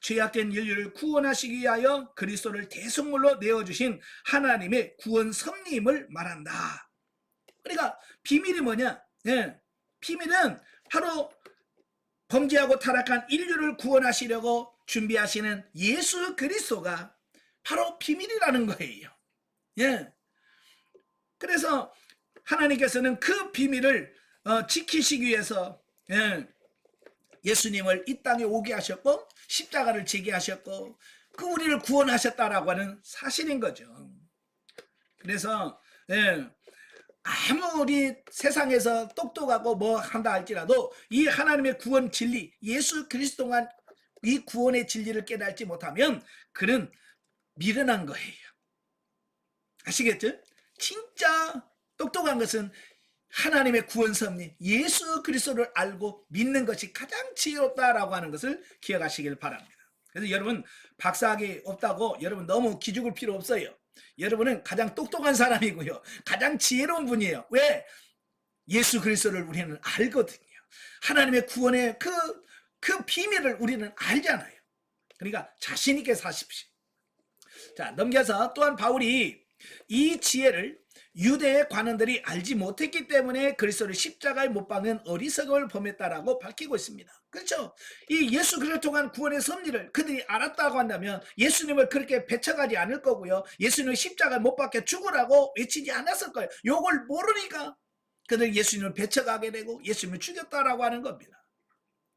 죄악된 인류를 구원하시기 위하여 그리스도를 대속물로 내어주신 하나님의 구원 섭리임을 말한다. 그러니까 비밀이 뭐냐? 비밀은 바로 범죄하고 타락한 인류를 구원하시려고 준비하시는 예수 그리스도가 바로 비밀이라는 거예요. 예. 그래서 하나님께서는 그 비밀을 지키시기 위해서 예수님을 이 땅에 오게 하셨고 십자가를 지게 하셨고 그 우리를 구원하셨다라고 하는 사실인 거죠. 그래서 아무리 세상에서 똑똑하고 뭐 한다 할지라도 이 하나님의 구원 진리 예수 그리스도만 이 구원의 진리를 깨닫지 못하면 그는 미련한 거예요. 아시겠죠? 진짜 똑똑한 것은 하나님의 구원 섭리 예수 그리스도를 알고 믿는 것이 가장 지혜롭다라고 하는 것을 기억하시길 바랍니다. 그래서 여러분 박사학위 없다고 여러분 너무 기죽을 필요 없어요. 여러분은 가장 똑똑한 사람이고요. 가장 지혜로운 분이에요. 왜? 예수 그리스도를 우리는 알거든요. 하나님의 구원의 그 비밀을 우리는 알잖아요. 그러니까 자신 있게 사십시오. 자, 넘겨서 또한 바울이 이 지혜를 유대의 관원들이 알지 못했기 때문에 그리스도를 십자가에 못 박는 어리석음을 범했다라고 밝히고 있습니다. 그렇죠? 이 예수 그리스도를 통한 구원의 섭리를 그들이 알았다고 한다면 예수님을 그렇게 배척하지 않을 거고요. 예수님을 십자가에 못 박게 죽으라고 외치지 않았을 거예요. 요걸 모르니까 그들이 예수님을 배척하게 되고 예수님을 죽였다라고 하는 겁니다.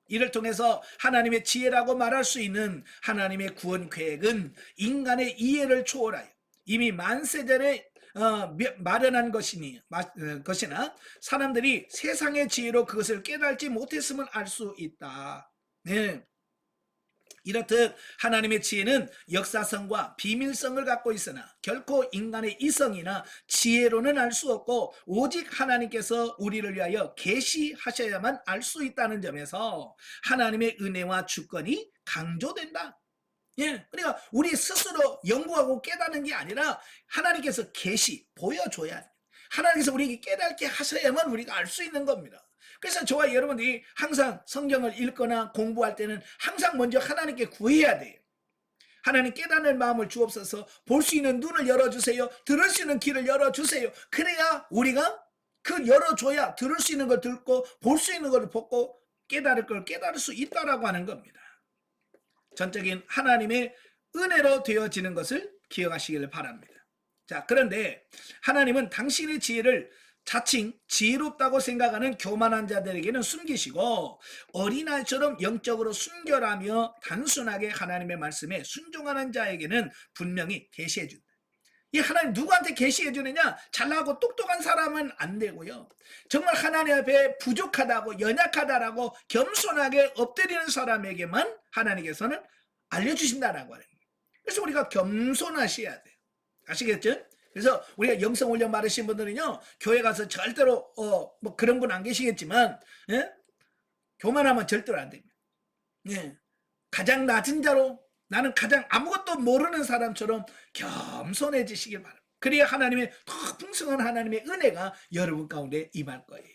이를 통해서 하나님의 지혜라고 말할 수 있는 하나님의 구원 계획은 인간의 이해를 초월하여 이미 만세전에 마련한 것이나 사람들이 세상의 지혜로 그것을 깨달지 못했음을 알 수 있다. 네. 이렇듯 하나님의 지혜는 역사성과 비밀성을 갖고 있으나 결코 인간의 이성이나 지혜로는 알 수 없고 오직 하나님께서 우리를 위하여 계시하셔야만 알 수 있다는 점에서 하나님의 은혜와 주권이 강조된다. 예, 그러니까 우리 스스로 연구하고 깨닫는 게 아니라 하나님께서 계시 보여줘야 돼. 하나님께서 우리에게 깨닫게 하셔야만 우리가 알 수 있는 겁니다. 그래서 저와 여러분들이 항상 성경을 읽거나 공부할 때는 항상 먼저 하나님께 구해야 돼요. 하나님 깨닫는 마음을 주옵소서. 볼 수 있는 눈을 열어주세요. 들을 수 있는 귀를 열어주세요. 그래야 우리가 그 열어줘야 들을 수 있는 걸 듣고 볼 수 있는 걸 보고 깨달을 걸 깨달을 수 있다라고 하는 겁니다. 전적인 하나님의 은혜로 되어지는 것을 기억하시길 바랍니다. 자, 그런데 하나님은 당신의 지혜를 자칭 지혜롭다고 생각하는 교만한 자들에게는 숨기시고 어린아이처럼 영적으로 순결하며 단순하게 하나님의 말씀에 순종하는 자에게는 분명히 계시해 준다. 이 하나님 누구한테 계시해 주느냐? 잘나고 똑똑한 사람은 안 되고요. 정말 하나님 앞에 부족하다고 연약하다라고 겸손하게 엎드리는 사람에게만 하나님께서는 알려주신다라고 하는 거예요. 그래서 우리가 겸손하셔야 돼요. 아시겠죠? 그래서 우리가 영성 훈련 받으신 분들은요, 교회 가서 절대로 뭐 그런 분 안 계시겠지만, 예? 교만하면 절대로 안 됩니다. 예. 가장 낮은 자로 나는 가장 아무것도 모르는 사람처럼 겸손해지시길 바랍니다. 그래야 하나님의 더 풍성한 하나님의 은혜가 여러분 가운데 임할 거예요.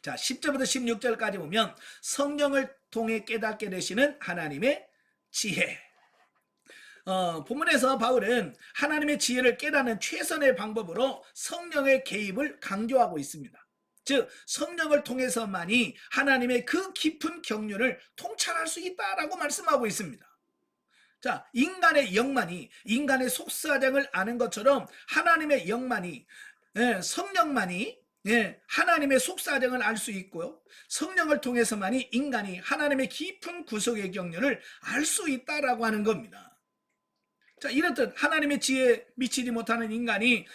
자, 10절부터 16절까지 보면 성령을 통해 깨닫게 되시는 하나님의 지혜. 본문에서 바울은 하나님의 지혜를 깨닫는 최선의 방법으로 성령의 개입을 강조하고 있습니다. 즉 성령을 통해서만이 하나님의 그 깊은 경륜을 통찰할 수 있다라고 말씀하고 있습니다. 자, 인간의 영만이 인간의 속사정을 아는 것처럼 하나님의 영만이 성령만이 하나님의 속사정을 알 수 있고요. 성령을 통해서만이 인간이 하나님의 깊은 구속의 경륜을 알 수 있다라고 하는 겁니다. 자, 이렇듯 하나님의 지혜에 미치지 못하는 인간이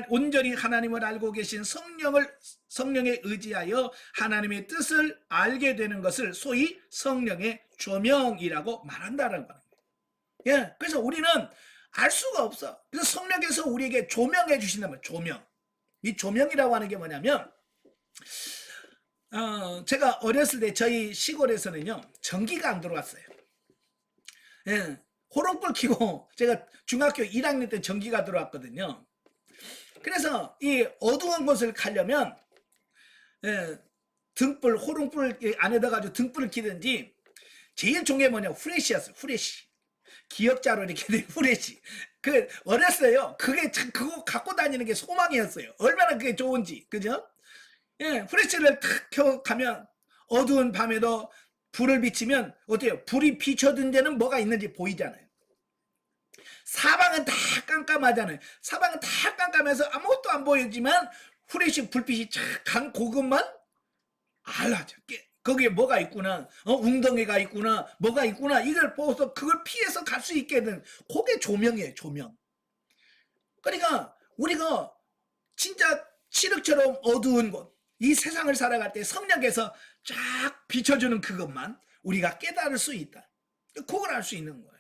온전히 하나님을 알고 계신 성령에 의지하여 하나님의 뜻을 알게 되는 것을 소위 성령의 조명이라고 말한다는 거예요. 예, 그래서 우리는 알 수가 없어. 그래서 성령께서 우리에게 조명해 주신다면 조명. 이 조명이라고 하는 게 뭐냐면 제가 어렸을 때 저희 시골에서는요 전기가 안 들어왔어요. 예. 호롱불 켜고 제가 중학교 1학년 때 전기가 들어왔거든요. 그래서 이 어두운 곳을 가려면 등불, 호롱불 안에다 가지고 등불을 켜든지 제일 좋은 게 뭐냐 후레쉬였어요. 후레쉬. 기억자로 이렇게 된 후레쉬. 그 어렸어요. 그거 갖고 다니는 게 소망이었어요. 얼마나 그게 좋은지. 그죠? 예, 후레쉬를 탁 켜 가면 어두운 밤에도 불을 비치면 어때요? 불이 비춰진 데는 뭐가 있는지 보이잖아요. 사방은 다 깜깜하잖아요. 사방은 다 깜깜해서 아무것도 안 보이지만 후레쉬 불빛이 착 간 그것만 알아죠. 거기에 뭐가 있구나, 웅덩이가 있구나, 뭐가 있구나, 이걸 보고서 그걸 피해서 갈 수 있게 된 그게 조명이에요, 조명. 그러니까 우리가 진짜 칠흑처럼 어두운 곳, 이 세상을 살아갈 때 성령께서 쫙 비춰주는 그것만 우리가 깨달을 수 있다. 그걸 알 수 있는 거예요.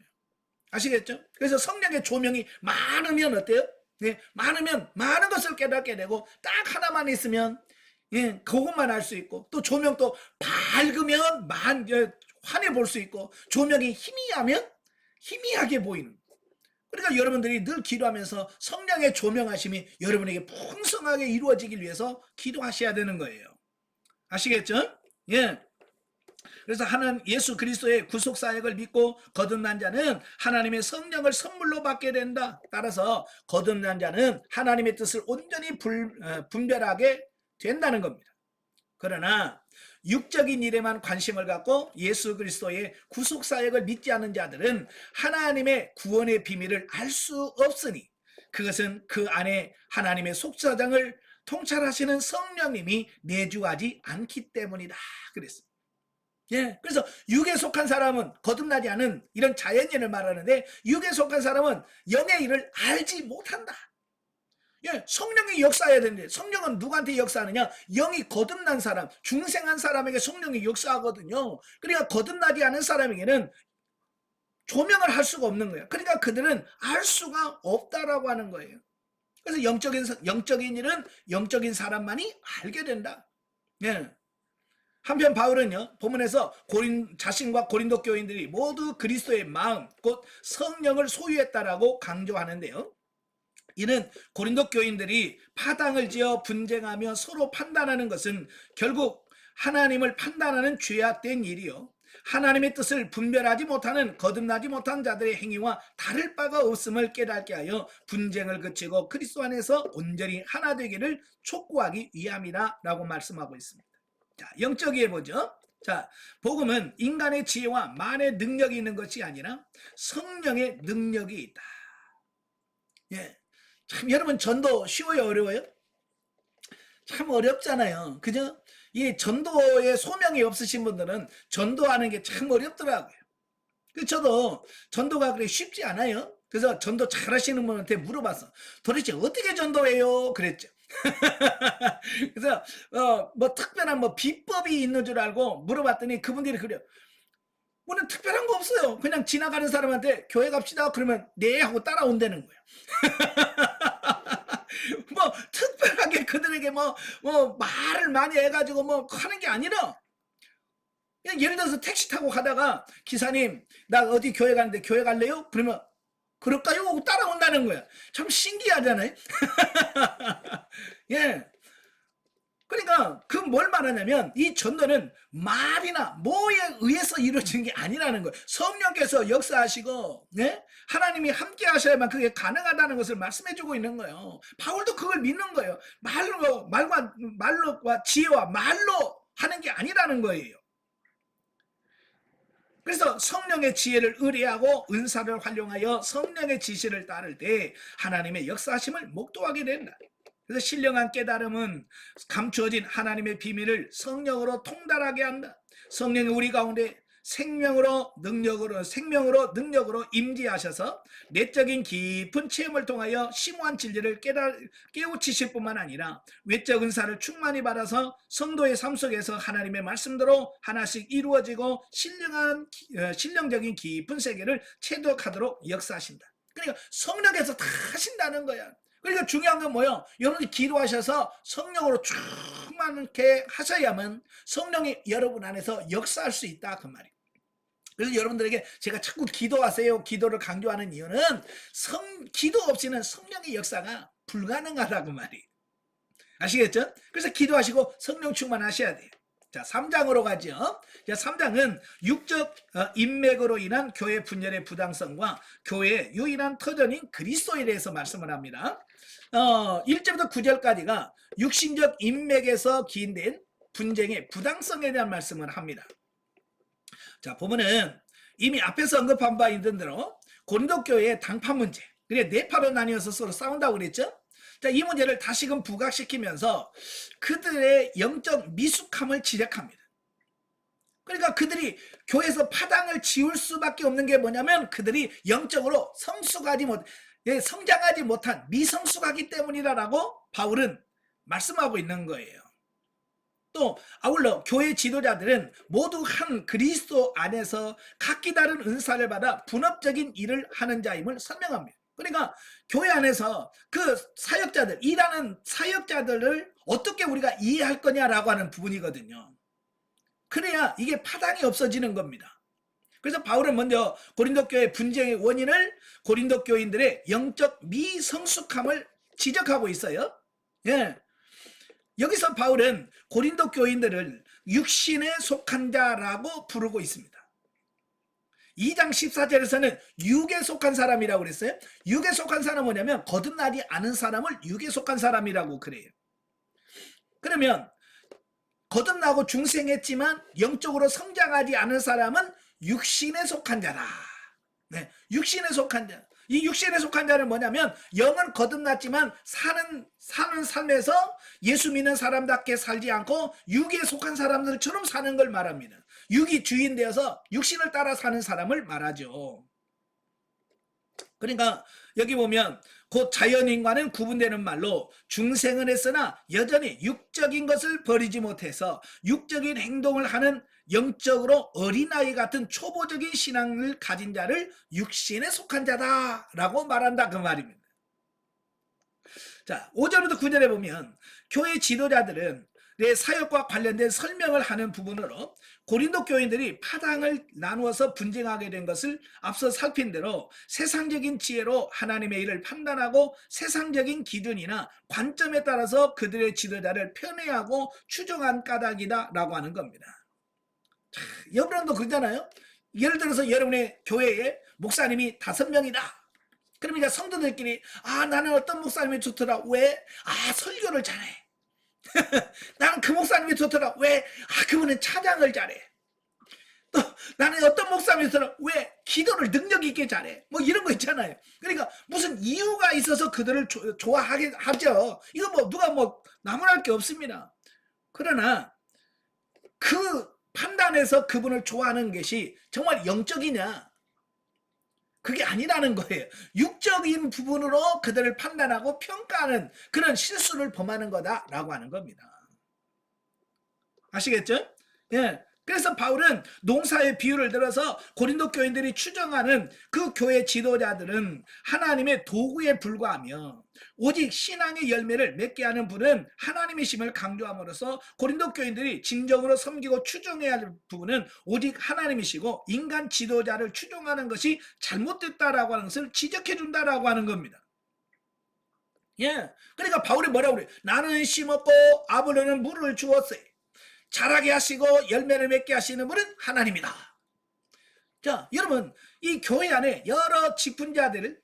아시겠죠? 그래서 성령의 조명이 많으면 어때요? 네, 많으면 많은 것을 깨닫게 되고, 딱 하나만 있으면 그것만 알 수 있고, 또 조명도 밝으면 환해 볼 수 있고, 조명이 희미하면 희미하게 보이는. 그러니까 여러분들이 늘 기도하면서 성령의 조명하심이 여러분에게 풍성하게 이루어지길 위해서 기도하셔야 되는 거예요. 아시겠죠? 예. 그래서 예수 그리스도의 구속 사역을 믿고 거듭난 자는 하나님의 성령을 선물로 받게 된다. 따라서 거듭난 자는 하나님의 뜻을 온전히 분별하게 된다는 겁니다. 그러나 육적인 일에만 관심을 갖고 예수 그리스도의 구속 사역을 믿지 않는 자들은 하나님의 구원의 비밀을 알 수 없으니, 그것은 그 안에 하나님의 속사정을 통찰하시는 성령님이 내주하지 않기 때문이다 그랬습니다. 예, 그래서 육에 속한 사람은, 거듭나지 않은 이런 자연인을 말하는데, 육에 속한 사람은 영의 일을 알지 못한다. 예, 성령이 역사해야 되는데, 성령은 누구한테 역사하느냐? 영이 거듭난 사람, 중생한 사람에게 성령이 역사하거든요. 그러니까 거듭나지 않은 사람에게는 조명을 할 수가 없는 거예요. 그러니까 그들은 알 수가 없다라고 하는 거예요. 그래서 영적인 일은 영적인 사람만이 알게 된다. 예. 한편 바울은요, 본문에서 자신과 고린도 교인들이 모두 그리스도의 마음, 곧 성령을 소유했다라고 강조하는데요. 이는 고린도 교인들이 파당을 지어 분쟁하며 서로 판단하는 것은 결국 하나님을 판단하는 죄악된 일이요, 하나님의 뜻을 분별하지 못하는 거듭나지 못한 자들의 행위와 다를 바가 없음을 깨닫게 하여 분쟁을 그치고 그리스도 안에서 온전히 하나 되기를 촉구하기 위함이다 라고 말씀하고 있습니다. 자, 영적이에 보죠. 자, 복음은 인간의 지혜와 만의 능력이 있는 것이 아니라 성령의 능력이 있다. 예. 참, 여러분, 전도 쉬워요, 어려워요? 참 어렵잖아요. 그죠? 이 전도에 소명이 없으신 분들은 전도하는 게 참 어렵더라고요. 저도 전도가 그래 쉽지 않아요. 그래서 전도 잘하시는 분한테 물어봤어. 도대체 어떻게 전도해요? 그랬죠. 그래서 뭐 특별한 비법이 있는 줄 알고 물어봤더니 그분들이 그래요. 뭐는 특별한 거 없어요. 그냥 지나가는 사람한테 교회 갑시다 그러면 네 하고 따라온다는 거예요. 특별하게 그들에게 말을 많이 해가지고 하는 게 아니라, 그냥 예를 들어서 택시 타고 가다가 기사님 나 어디 교회 가는데 교회 갈래요? 그러면 그럴까요? 하고 따라온다는 거야. 참 신기하잖아요. 예. 그러니까 그 뭘 말하냐면, 이 전도는 말이나 뭐에 의해서 이루어지는 게 아니라는 거예요. 성령께서 역사하시고, 네? 하나님이 함께 하셔야만 그게 가능하다는 것을 말씀해주고 있는 거예요. 바울도 그걸 믿는 거예요. 말과 지혜와 말로 하는 게 아니라는 거예요. 그래서 성령의 지혜를 의뢰하고 은사를 활용하여 성령의 지시를 따를 때 하나님의 역사하심을 목도하게 된다. 그래서 신령한 깨달음은 감추어진 하나님의 비밀을 성령으로 통달하게 한다. 성령이 우리 가운데 생명으로 능력으로 임재하셔서 내적인 깊은 체험을 통하여 심오한 진리를 깨우치실 뿐만 아니라 외적 은사를 충만히 받아서 성도의 삶 속에서 하나님의 말씀대로 하나씩 이루어지고 신령적인 깊은 세계를 체득하도록 역사하신다. 그러니까 성령께서 다 하신다는 거야. 그러니까 중요한 건 뭐예요? 여러분이 기도하셔서 성령으로 충만하게 하셔야만 성령이 여러분 안에서 역사할 수 있다, 그 말이에요. 그래서 여러분들에게 제가 자꾸 기도하세요, 기도를 강조하는 이유는 기도 없이는 성령의 역사가 불가능하다고 말이에요. 아시겠죠? 그래서 기도하시고 성령 충만하셔야 돼요. 자, 3장으로 가죠. 자, 3장은 육적 인맥으로 인한 교회 분열의 부당성과 교회의 유일한 터전인 그리스도에 대해서 말씀을 합니다. 1절부터 9절까지가 육신적 인맥에서 기인된 분쟁의 부당성에 대한 말씀을 합니다. 자, 보면은 이미 앞에서 언급한 바 있는 대로 고린도 교회의 당파 문제, 그래 네 파로 나뉘어서 서로 싸운다고 그랬죠. 자, 이 문제를 다시금 부각시키면서 그들의 영적 미숙함을 지적합니다. 그러니까 그들이 교회에서 파당을 지울 수밖에 없는 게 뭐냐면 그들이 영적으로 성장하지 못한 미성숙하기 때문이라고 바울은 말씀하고 있는 거예요. 또 아울러 교회 지도자들은 모두 한 그리스도 안에서 각기 다른 은사를 받아 분업적인 일을 하는 자임을 설명합니다. 그러니까 교회 안에서 그 사역자들, 일하는 사역자들을 어떻게 우리가 이해할 거냐라고 하는 부분이거든요. 그래야 이게 파당이 없어지는 겁니다. 그래서 바울은 먼저 고린도 교회 분쟁의 원인을 고린도 교인들의 영적 미성숙함을 지적하고 있어요. 예. 여기서 바울은 고린도 교인들을 육신에 속한 자라고 부르고 있습니다. 2장 14절에서는 육에 속한 사람이라고 그랬어요. 육에 속한 사람은 뭐냐면 거듭나지 않은 사람을 육에 속한 사람이라고 그래요. 그러면 거듭나고 중생했지만 영적으로 성장하지 않은 사람은 육신에 속한 자다. 네, 육신에 속한 자. 이 육신에 속한 자는 뭐냐면 영은 거듭났지만 사는 삶에서 예수 믿는 사람답게 살지 않고 육에 속한 사람들처럼 사는 걸 말합니다. 육이 주인 되어서 육신을 따라 사는 사람을 말하죠. 그러니까 여기 보면 곧 자연인과는 구분되는 말로 중생은 했으나 여전히 육적인 것을 버리지 못해서 육적인 행동을 하는 영적으로 어린아이 같은 초보적인 신앙을 가진 자를 육신에 속한 자다라고 말한다 그 말입니다. 자, 5절부터 9절에 보면 교회 지도자들은 내 사역과 관련된 설명을 하는 부분으로 고린도 교인들이 파당을 나누어서 분쟁하게 된 것을 앞서 살핀 대로 세상적인 지혜로 하나님의 일을 판단하고 세상적인 기준이나 관점에 따라서 그들의 지도자를 편애하고 추종한 까닭이다라고 하는 겁니다. 자, 여러분도 그러잖아요. 예를 들어서 여러분의 교회에 목사님이 5명이다. 그러면 이제 성도들끼리 나는 어떤 목사님이 좋더라. 왜? 설교를 잘해. 나는 그 목사님이 좋더라. 왜? 그분은 찬양을 잘해. 또 나는 어떤 목사님이 좋더라. 왜? 기도를 능력 있게 잘해. 뭐 이런 거 있잖아요. 그러니까 무슨 이유가 있어서 그들을 좋아하게 하죠. 이거 뭐 누가 뭐 나무랄 게 없습니다. 그러나 그 판단에서 그분을 좋아하는 것이 정말 영적이냐? 그게 아니라는 거예요. 육적인 부분으로 그들을 판단하고 평가하는 그런 실수를 범하는 거다라고 하는 겁니다. 아시겠죠? 예. 그래서 바울은 농사의 비유를 들어서 고린도 교인들이 추정하는 그 교회 지도자들은 하나님의 도구에 불과하며 오직 신앙의 열매를 맺게 하는 분은 하나님이심을 강조함으로써 고린도 교인들이 진정으로 섬기고 추종해야 할 부분은 오직 하나님이시고 인간 지도자를 추종하는 것이 잘못됐다라고 하는 것을 지적해 준다라고 하는 겁니다. 예. 그러니까 바울이 뭐라고 그래요? 나는 심었고 아볼로는 물을 주었어요. 자라게 하시고 열매를 맺게 하시는 분은 하나님이다. 자, 여러분 이 교회 안에 여러 직분자들,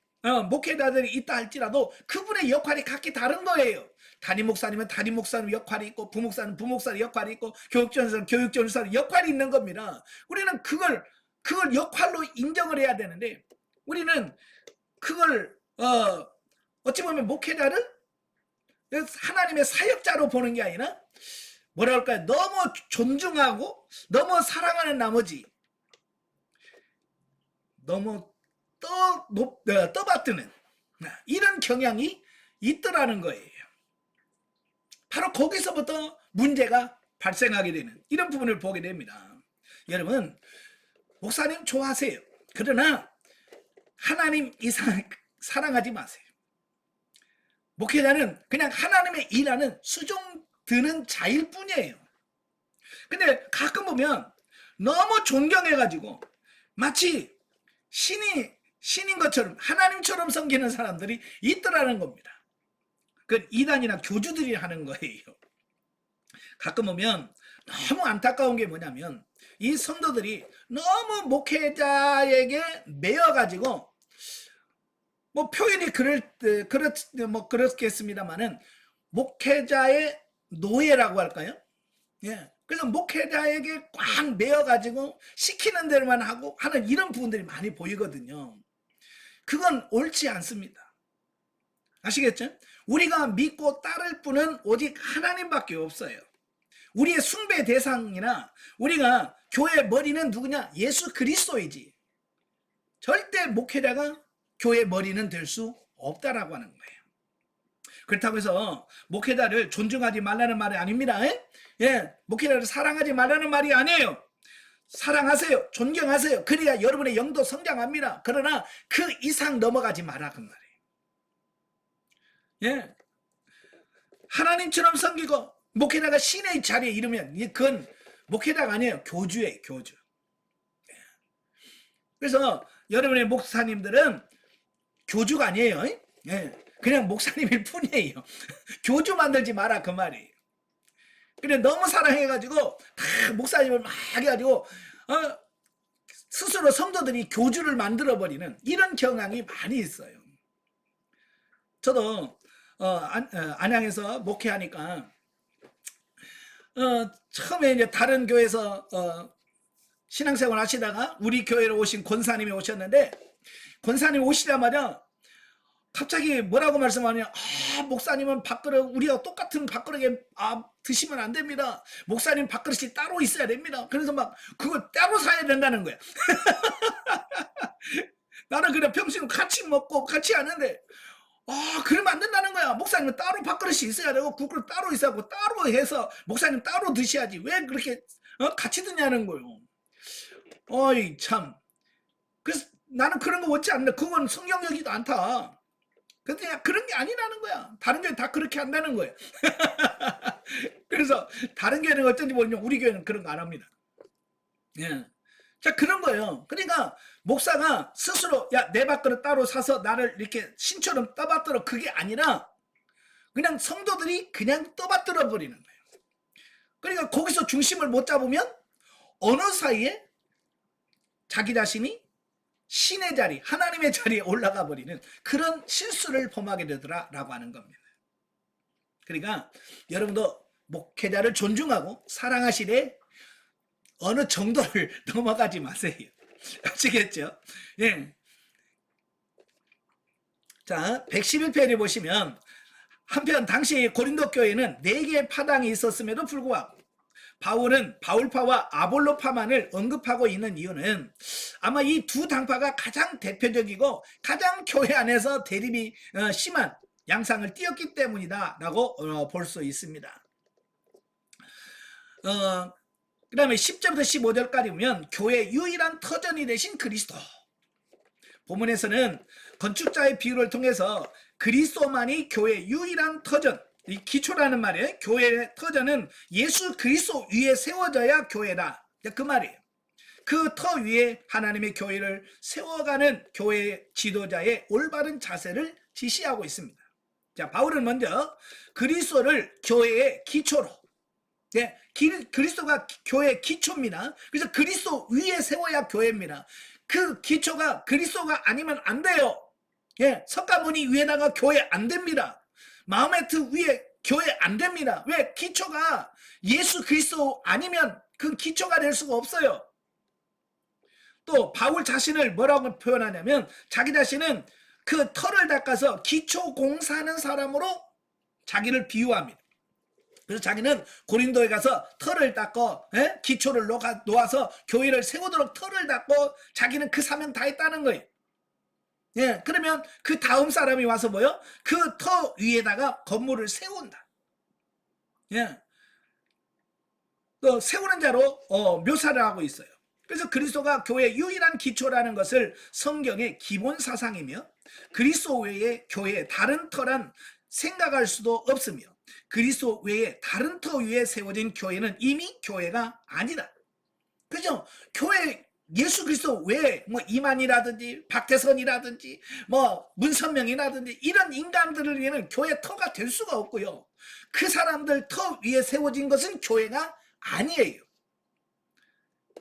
목회자들이 있다 할지라도 그분의 역할이 각기 다른 거예요. 담임 목사님은 담임 목사님 역할이 있고 부목사는 부목사의 역할이 있고 교육전사는 교육전사의 역할이 있는 겁니다. 우리는 그걸 역할로 인정을 해야 되는데 우리는 그걸 어찌 보면 목회자를 하나님의 사역자로 보는 게 아니라 뭐랄까요? 너무 존중하고 너무 사랑하는 나머지 너무 떠받드는 이런 경향이 있더라는 거예요. 바로 거기서부터 문제가 발생하게 되는 이런 부분을 보게 됩니다. 여러분 목사님 좋아하세요. 그러나 하나님 이상 사랑하지 마세요. 목회자는 그냥 하나님의 일하는 수종 드는 자일 뿐이에요. 근데 가끔 보면 너무 존경해가지고 마치 신인 것처럼 하나님처럼 섬기는 사람들이 있더라는 겁니다. 그 이단이나 교주들이 하는 거예요. 가끔 보면 너무 안타까운 게 뭐냐면 이 성도들이 너무 목회자에게 매여가지고 뭐 표현이 그렇겠습니다만은 목회자의 노예라고 할까요? 예. 그래서 목회자에게 꽉 매여가지고 시키는 대로만 하고 하는 이런 부분들이 많이 보이거든요. 그건 옳지 않습니다. 아시겠죠? 우리가 믿고 따를 분은 오직 하나님밖에 없어요. 우리의 숭배 대상이나 우리가 교회 머리는 누구냐? 예수 그리스도이지. 절대 목회자가 교회 머리는 될 수 없다라고 하는 거예요. 그렇다고 해서 목회자를 존중하지 말라는 말이 아닙니다. 예, 목회자를 사랑하지 말라는 말이 아니에요. 사랑하세요. 존경하세요. 그래야 여러분의 영도 성장합니다. 그러나 그 이상 넘어가지 마라 그 말이에요. 예, 하나님처럼 섬기고 목회자가 신의 자리에 이르면 그건 목회자가 아니에요. 교주예요. 교주. 그래서 여러분의 목사님들은 교주가 아니에요. 예, 그냥 목사님일 뿐이에요. 교주 만들지 마라 그 말이에요. 그래 너무 사랑해가지고 목사님을 막 해가지고 스스로 성도들이 교주를 만들어버리는 이런 경향이 많이 있어요. 저도 안양에서 목회하니까 처음에 이제 다른 교회에서 신앙생활 하시다가 우리 교회로 오신 권사님이 오셨는데, 권사님 오시자마자 갑자기 뭐라고 말씀하냐? 목사님은 밥그릇, 우리가 똑같은 밥그릇에 드시면 안 됩니다. 목사님 밥그릇이 따로 있어야 됩니다. 그래서 막 그걸 따로 사야 된다는 거야. 나는 그냥 평소에 같이 먹고 같이 하는데 그러면 안 된다는 거야. 목사님은 따로 밥그릇이 있어야 되고 국그릇 따로 있어야 하고 따로 해서 목사님 따로 드셔야지 왜 그렇게 같이 드냐는 거예요. 어이 참. 그래서 나는 그런 거 원치 않는데 그건 성경적이지도 않다. 근데 그런 게 아니라는 거야. 다른 교회 다 그렇게 한다는 거야. 그래서 다른 교회는 어쩐지 모르지만 우리 교회는 그런 거 안 합니다. 예. 자, 그런 거예요. 그러니까 목사가 스스로 내 밥그릇 따로 사서 나를 이렇게 신처럼 떠받들어, 그게 아니라 그냥 성도들이 그냥 떠받들어 버리는 거예요. 그러니까 거기서 중심을 못 잡으면 어느 사이에 자기 자신이 신의 자리, 하나님의 자리에 올라가 버리는 그런 실수를 범하게 되더라라고 하는 겁니다. 그러니까 여러분도 목회자를 존중하고 사랑하시되 어느 정도를 넘어가지 마세요. 아시겠죠? 예. 자, 111페이지 보시면 한편 당시 고린도 교회는 4개의 파당이 있었음에도 불구하고 바울파와 아볼로파만을 언급하고 있는 이유는 아마 이 두 당파가 가장 대표적이고 가장 교회 안에서 대립이 심한 양상을 띄었기 때문이다라고 볼 수 있습니다. 그 다음에 10절부터 15절까지 보면 교회의 유일한 터전이 되신 그리스도. 본문에서는 건축자의 비유를 통해서 그리스도만이 교회의 유일한 터전, 이 기초라는 말이에요. 교회의 터전은 예수 그리스도 위에 세워져야 교회다. 그 말이에요. 그 터 위에 하나님의 교회를 세워가는 교회의 지도자의 올바른 자세를 지시하고 있습니다. 자, 바울은 먼저 그리스도를 교회의 기초로, 그리스도가 교회의 기초입니다. 그래서 그리스도 위에 세워야 교회입니다. 그 기초가 그리스도가 아니면 안 돼요. 석가모니 위에다가 교회 안 됩니다. 마호메트 위에 교회 안 됩니다. 왜? 기초가 예수 그리스도 아니면 그 기초가 될 수가 없어요. 또 바울 자신을 뭐라고 표현하냐면 자기 자신은 그 터를 닦아서 기초 공사하는 사람으로 자기를 비유합니다. 그래서 자기는 고린도에 가서 터를 닦고 기초를 놓아서 교회를 세우도록 터를 닦고 자기는 그 사명 다 했다는 거예요. 그러면 그 다음 사람이 와서 뭐요? 그 터 위에다가 건물을 세운다. 또 세우는 자로 묘사를 하고 있어요. 그래서 그리스도가 교회의 유일한 기초라는 것을 성경의 기본 사상이며 그리스도 외에 교회의 다른 터란 생각할 수도 없으며 그리스도 외에 다른 터 위에 세워진 교회는 이미 교회가 아니다. 그죠? 교회 예수 그리스도 외에 뭐 이만이라든지 박태선이라든지 뭐 문선명이라든지 이런 인간들을 위해는 교회 터가 될 수가 없고요. 그 사람들 터 위에 세워진 것은 교회가 아니에요.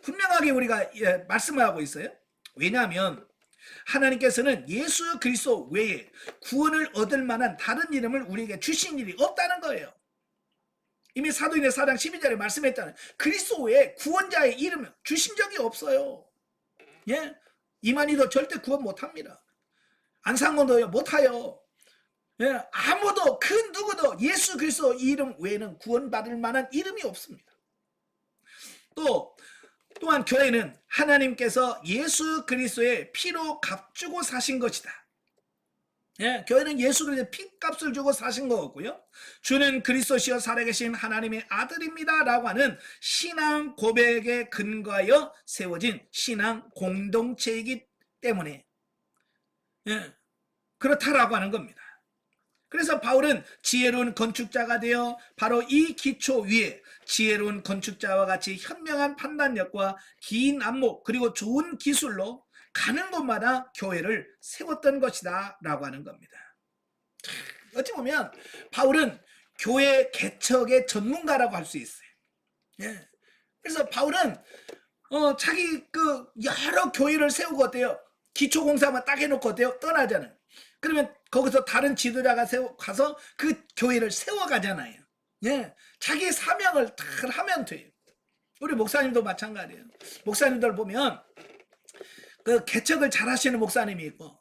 분명하게 우리가 말씀을 하고 있어요. 왜냐하면 하나님께서는 예수 그리스도 외에 구원을 얻을 만한 다른 이름을 우리에게 주신 일이 없다는 거예요. 이미 사도행전 4장 12절에 말씀했잖아요. 그리스도 외에 구원자의 이름을 주신 적이 없어요. 예? 이만희도 절대 구원 못합니다. 안상건도 못해요. 예? 아무도 그 누구도 예수 그리스도 이름 외에는 구원받을 만한 이름이 없습니다. 또한 교회는 하나님께서 예수 그리스도의 피로 값주고 사신 것이다. 예, 교회는 예수 그리스도의 피값을 주고 사신 거고요. 주는 그리스도시여 살아계신 하나님의 아들입니다 라고 하는 신앙 고백에 근거하여 세워진 신앙 공동체이기 때문에 그렇다라고 하는 겁니다. 그래서 바울은 지혜로운 건축자가 되어 바로 이 기초 위에 지혜로운 건축자와 같이 현명한 판단력과 긴 안목 그리고 좋은 기술로 가는 곳마다 교회를 세웠던 것이다 라고 하는 겁니다. 어찌 보면 바울은 교회 개척의 전문가라고 할 수 있어요. 예. 그래서 바울은 자기 여러 교회를 세우고 어때요? 기초공사만 딱 해놓고 어때요? 떠나잖아요. 그러면 거기서 다른 지도자가 가서 그 교회를 세워가잖아요. 예. 자기 사명을 다 하면 돼요. 우리 목사님도 마찬가지예요. 목사님들 보면 그 개척을 잘 하시는 목사님이 있고,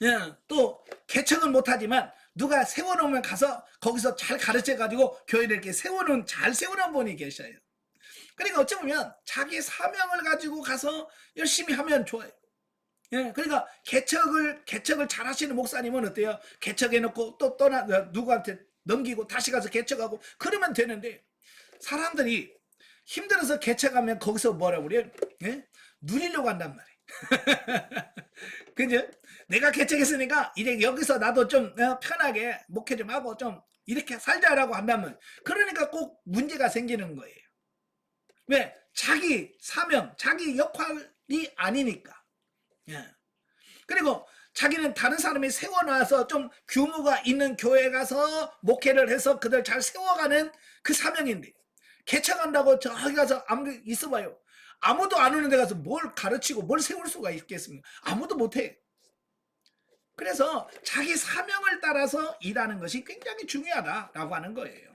예, 또 개척은 못하지만 누가 세워놓으면 가서 거기서 잘 가르쳐가지고 교회를 이렇게 잘 세워놓은 분이 계셔요. 그러니까 어찌 보면 자기 사명을 가지고 가서 열심히 하면 좋아요. 예, 그러니까 개척을 잘 하시는 목사님은 어때요? 개척해놓고 또 누구한테 넘기고 다시 가서 개척하고 그러면 되는데, 사람들이 힘들어서 개척하면 거기서 뭐라고 그래요? 예? 누리려고 한단 말이에요. 그죠? 내가 개척했으니까 이제 여기서 나도 좀 편하게 목회 좀 하고 좀 이렇게 살자라고 한다면, 그러니까 꼭 문제가 생기는 거예요. 왜? 자기 사명, 자기 역할이 아니니까. 예. 그리고 자기는 다른 사람이 세워놔서 좀 규모가 있는 교회 가서 목회를 해서 그들 잘 세워가는 그 사명인데, 개척한다고 저기 가서 아무리 있어봐요. 아무도 안 오는 데 가서 뭘 가르치고 뭘 세울 수가 있겠습니까? 아무도 못해. 그래서 자기 사명을 따라서 일하는 것이 굉장히 중요하다라고 하는 거예요.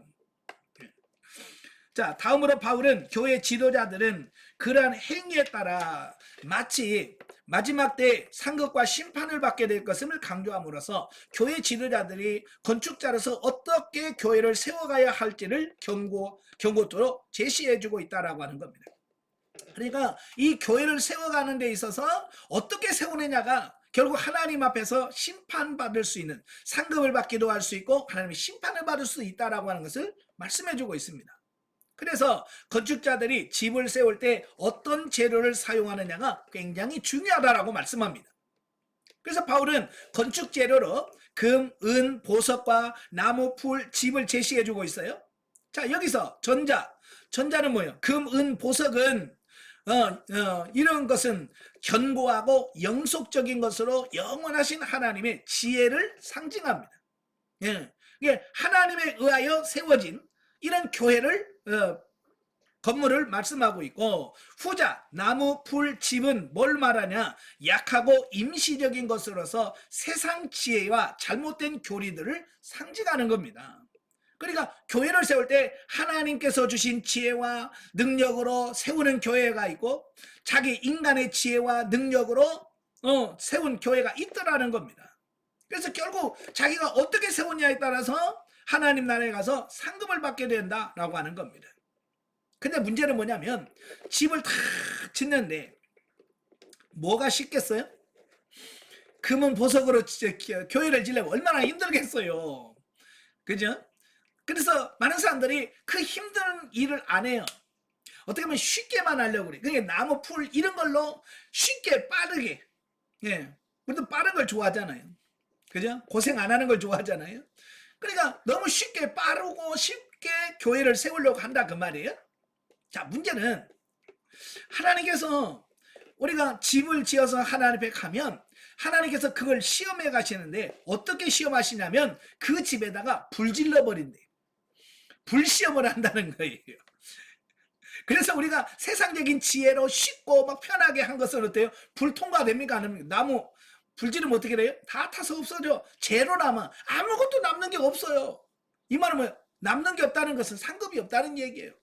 자, 다음으로 바울은 교회 지도자들은 그러한 행위에 따라 마치 마지막 때 상급과 심판을 받게 될 것을 강조함으로써 교회 지도자들이 건축자로서 어떻게 교회를 세워가야 할지를 경고토록 제시해주고 있다라고 하는 겁니다. 그러니까 이 교회를 세워가는 데 있어서 어떻게 세우느냐가 결국 하나님 앞에서 심판받을 수 있는, 상급을 받기도 할 수 있고 하나님의 심판을 받을 수 있다라고 하는 것을 말씀해주고 있습니다. 그래서 건축자들이 집을 세울 때 어떤 재료를 사용하느냐가 굉장히 중요하다라고 말씀합니다. 그래서 바울은 건축 재료로 금, 은, 보석과 나무, 풀, 집을 제시해주고 있어요. 자, 여기서 전자는 뭐예요? 금, 은, 보석은 이런 것은 견고하고 영속적인 것으로 영원하신 하나님의 지혜를 상징합니다. 예, 이게 하나님에 의하여 세워진 이런 교회를 건물을 말씀하고 있고, 후자 나무, 풀, 집은 뭘 말하냐? 약하고 임시적인 것으로서 세상 지혜와 잘못된 교리들을 상징하는 겁니다. 그러니까 교회를 세울 때 하나님께서 주신 지혜와 능력으로 세우는 교회가 있고, 자기 인간의 지혜와 능력으로 세운 교회가 있더라는 겁니다. 그래서 결국 자기가 어떻게 세우냐에 따라서 하나님 나라에 가서 상급을 받게 된다라고 하는 겁니다. 근데 문제는 뭐냐면, 집을 다 짓는데 뭐가 쉽겠어요? 금은 보석으로 교회를 지려면 얼마나 힘들겠어요. 그죠? 그래서 많은 사람들이 그 힘든 일을 안 해요. 어떻게 보면 쉽게만 하려고 그래. 그러니까 나무, 풀 이런 걸로 쉽게 빠르게, 예, 우리도 빠른 걸 좋아하잖아요. 그죠? 고생 안 하는 걸 좋아하잖아요. 그러니까 너무 쉽게 빠르고 쉽게 교회를 세우려고 한다 그 말이에요. 자, 문제는 하나님께서 우리가 집을 지어서 하나님 앞에 가면 하나님께서 그걸 시험해 가시는데, 어떻게 시험하시냐면 그 집에다가 불 질러 버린대. 불시험을 한다는 거예요. 그래서 우리가 세상적인 지혜로 쉽고 막 편하게 한 것은 어때요? 불 통과됩니까? 안 됩니까? 나무 불 지르면 어떻게 돼요? 다 타서 없어져. 재로 남아. 아무것도 남는 게 없어요. 이 말은 뭐예요? 남는 게 없다는 것은 상급이 없다는 얘기예요.